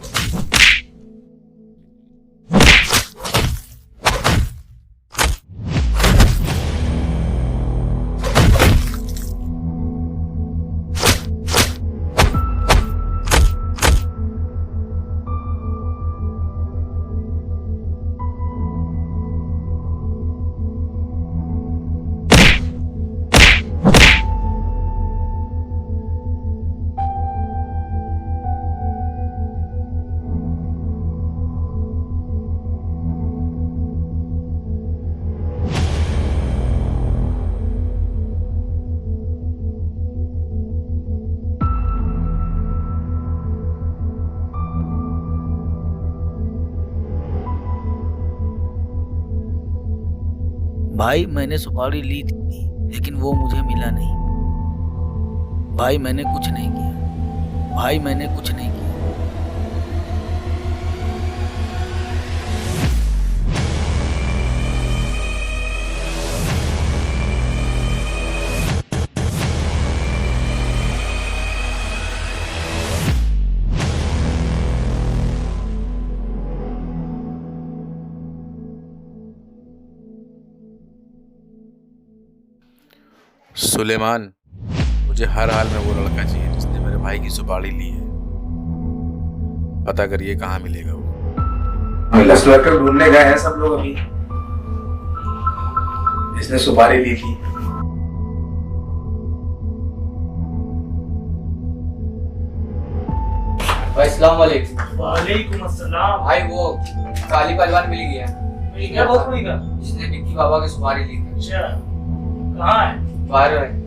भाई मैंने सुपारी ली थी लेकिन वो मुझे मिला नहीं। भाई मैंने कुछ नहीं किया, भाई मैंने कुछ नहीं किया। सुलेमान, मुझे हर हाल में वो लड़का चाहिए जिसने मेरे भाई की सुपारी ली है। पता करिए कहाँ मिलेगा वो। लश्कर ढूंढने गए हैं सब लोग अभी, इसने सुपारी ली थी। भाई अस्सलाम वालेकुम। वालेकुम अस्सलाम। भाई वो काली पहलवान मिल गया। मिल गया बहुत कोई का? जिसने विक्की बाबा की सुपारी ली थी। अच्छा, कहाँ है? बाहर है।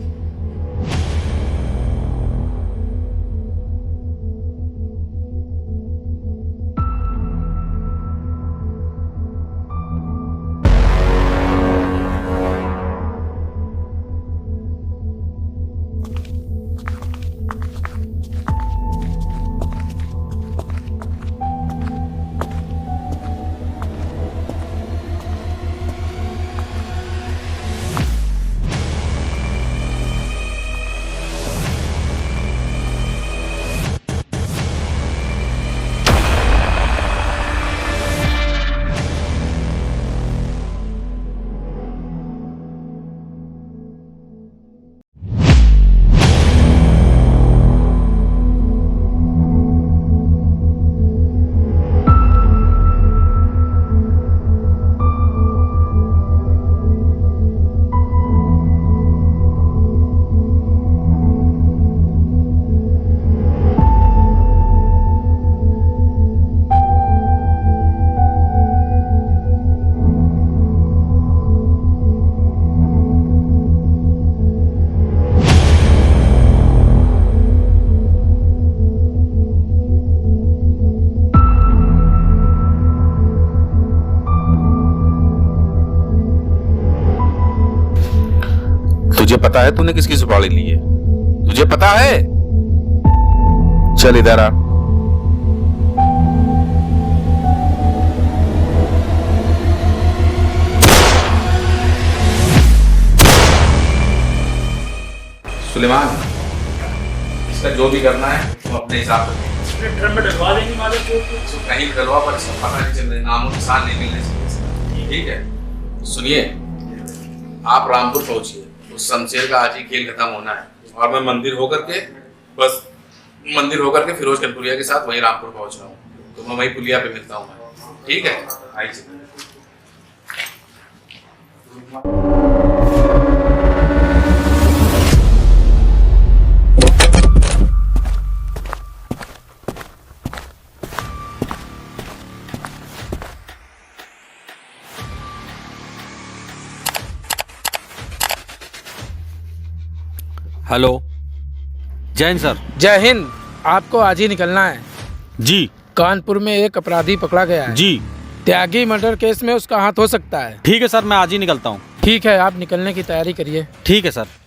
तुझे पता है तूने किसकी सुपारी ली है? तुझे पता है? चल इधर आ। सुलेमान, इसका जो भी करना है वो अपने हिसाब से ड्रम में डलवा देंगे मालिक को। कहीं डलवा, पर इसका पता नहीं चल रहा, नामों निशान नहीं मिलने से। ठीक है, सुनिए, आप रामपुर पहुंचिए, उस शमशेर का आज ही खेल खत्म होना है और मैं मंदिर होकर के फिरोज कनपुरिया के साथ वहीं रामपुर पहुंच रहा हूँ, तो मैं वहीं पुलिया पे मिलता हूँ। ठीक है, आइए। हेलो। जय हिंद सर। जय हिंद। आपको आज ही निकलना है जी। कानपुर में एक अपराधी पकड़ा गया है जी। त्यागी मर्डर केस में उसका हाथ हो सकता है। ठीक है सर, मैं आज ही निकलता हूँ। ठीक है, आप निकलने की तैयारी करिए। ठीक है सर।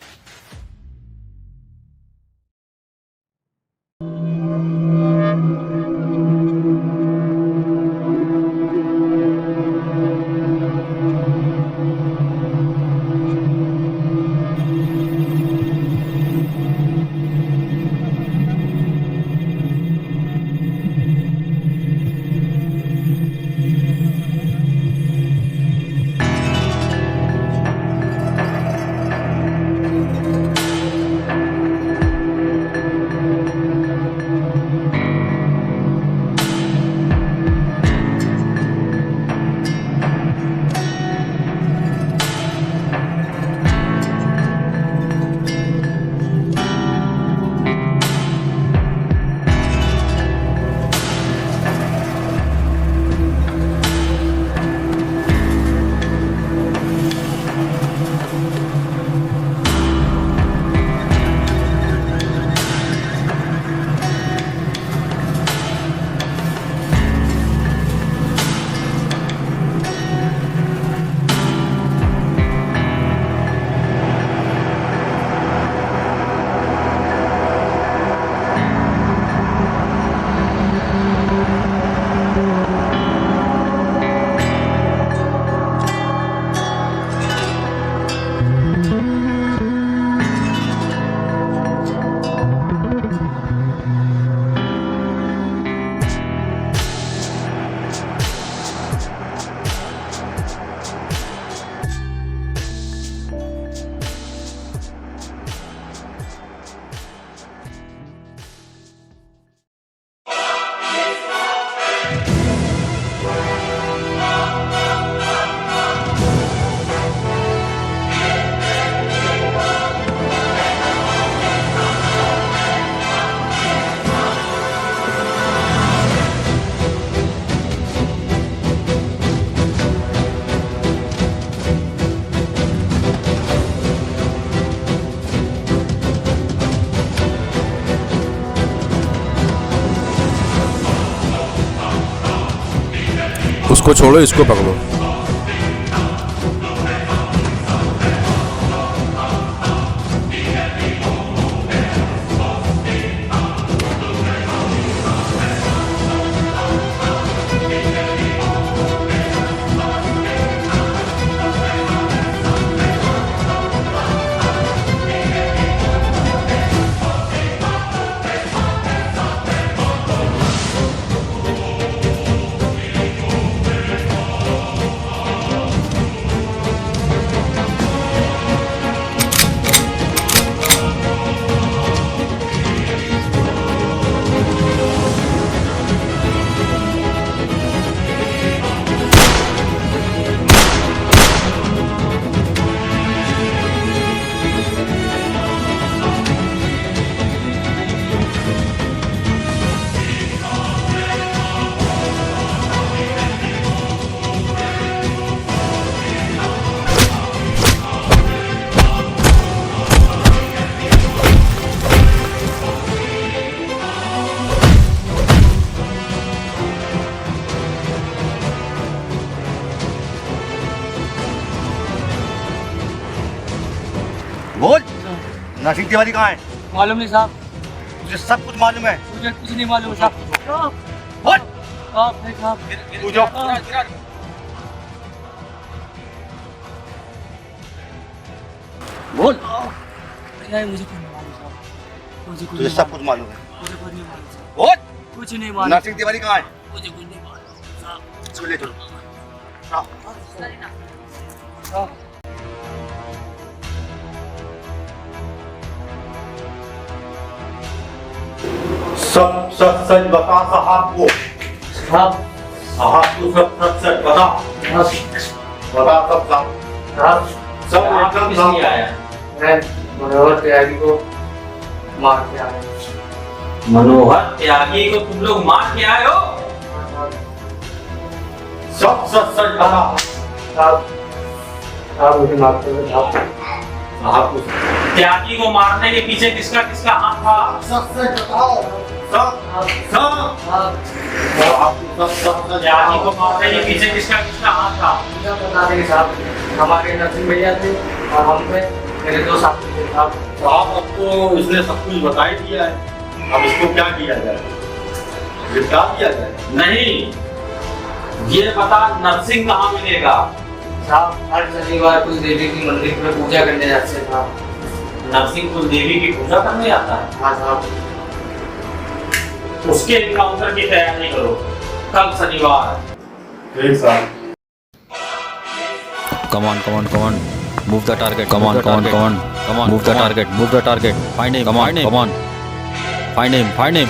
उसको छोड़ो, इसको पकड़ो। बोल, नरसिंह तिवारी कहाँ है? मालूम नहीं साहब। मुझे सब कुछ मालूम है। मुझे कुछ नहीं मालूम साहब। बोल। आप नहीं साहब। तू जो बोल। नहीं, मुझे कुछ नहीं मालूम साहब। मुझे कुछ तुझे नहीं सब कुछ मालूम है। मुझे कुछ नहीं मालूम साहब। बोल। कुछ नहीं मालूम। नरसिंह तिवारी कहाँ है? मुझे कुछ नहीं मालूम साहब। इसको ले चलो। सब सच सच बता साहब को। साहब तू सब सच सच बता। बता सब साहब। सब एकदम साफ आया। मैं मनोहर त्यागी को मार के आया। मनोहर त्यागी को तुम लोग मार के आए हो? सब सच सच बता। आप मुझे माफ कर दो। आप त्यागी को मारने के पीछे किसका किसका हाथ था? त्यागी को मारने के पीछे किसका किसका हाथ था? हमारे नरसिंह भैया थे और हम थे, मेरे दो साथी थे साहब। तो आप आपको इसने सब कुछ बता ही दिया है, अब इसको क्या किया जाए? गिरफ्तार किया जाए? नहीं, ये बता नरसिंह कहाँ मिलेगा? साहब हर शनिवार कुल देवी की मंदिर में पूजा करने जाते थे साहब। नरसिंह कुल देवी की पूजा करने जाता है? हाँ साहब। उसके एनकाउंटर की तैयारी करो, कल शनिवार। ठीक साहब। Come on, come on, come on. Move the target. Come on, come on, come on. Come on. Move the target. Move the target. Find him. Come on, come on. Find him. Find him.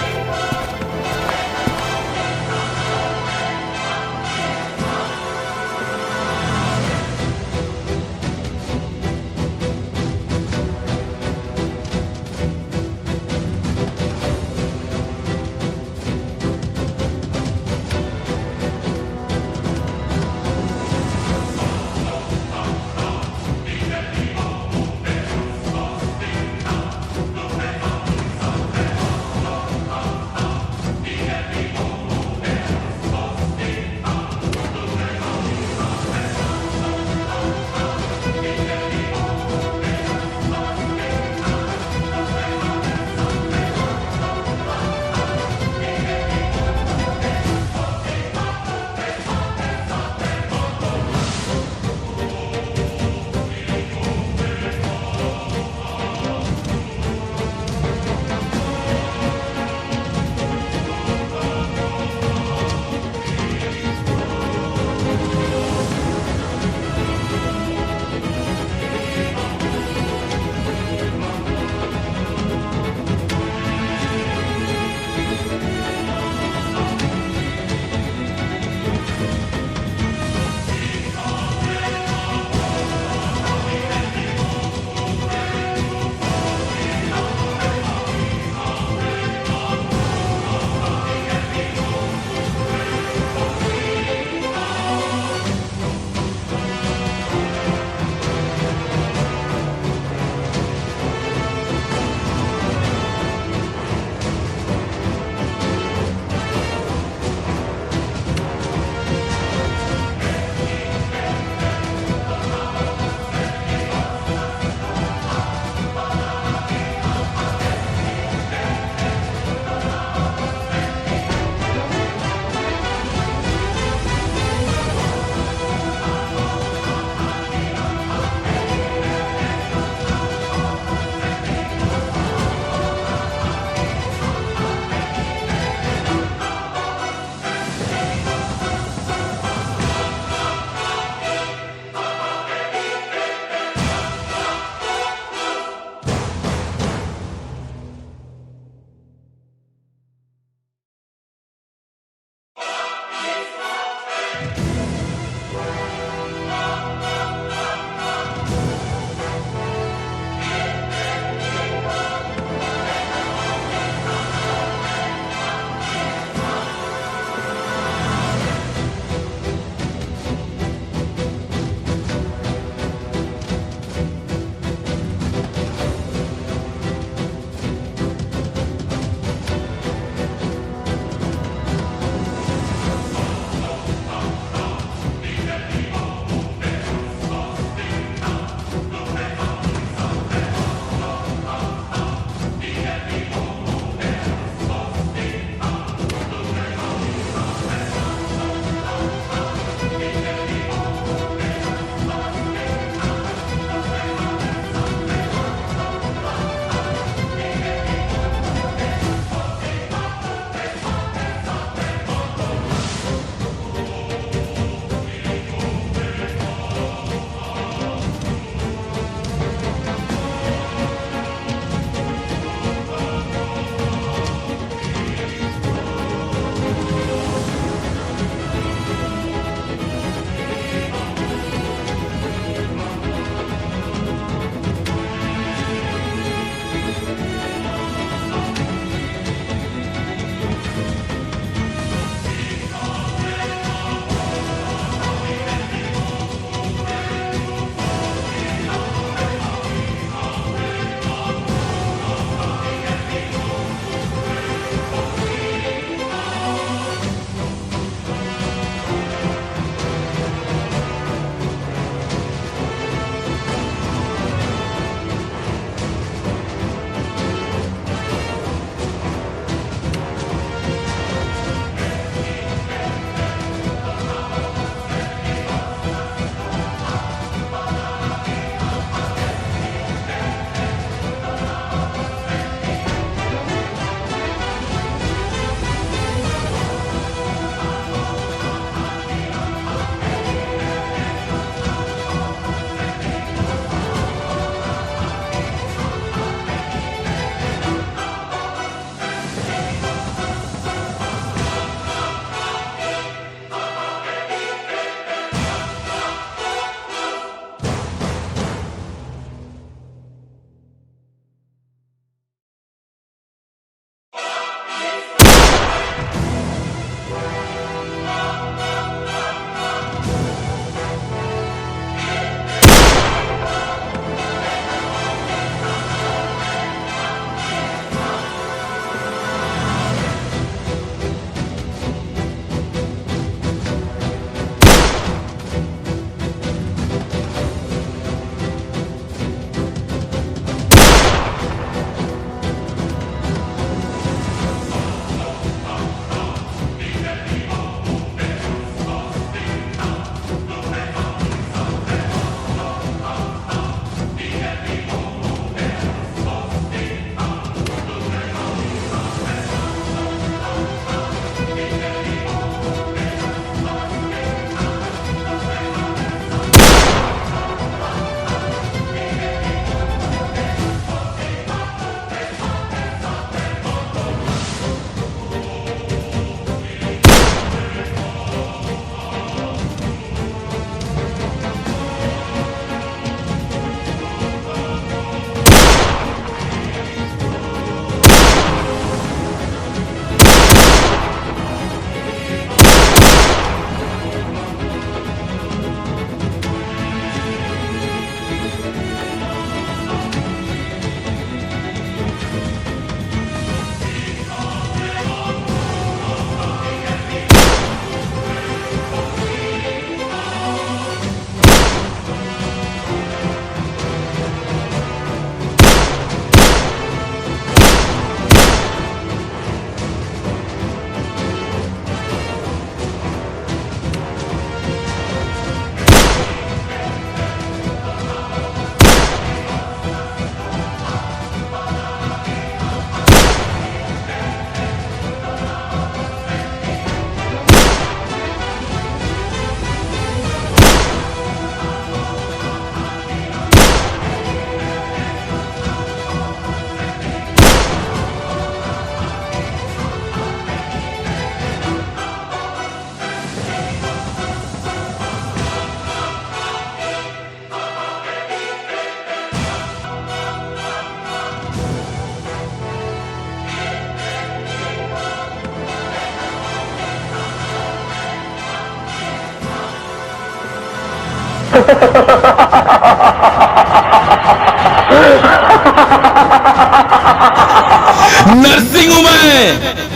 Narasimha हूं मैं,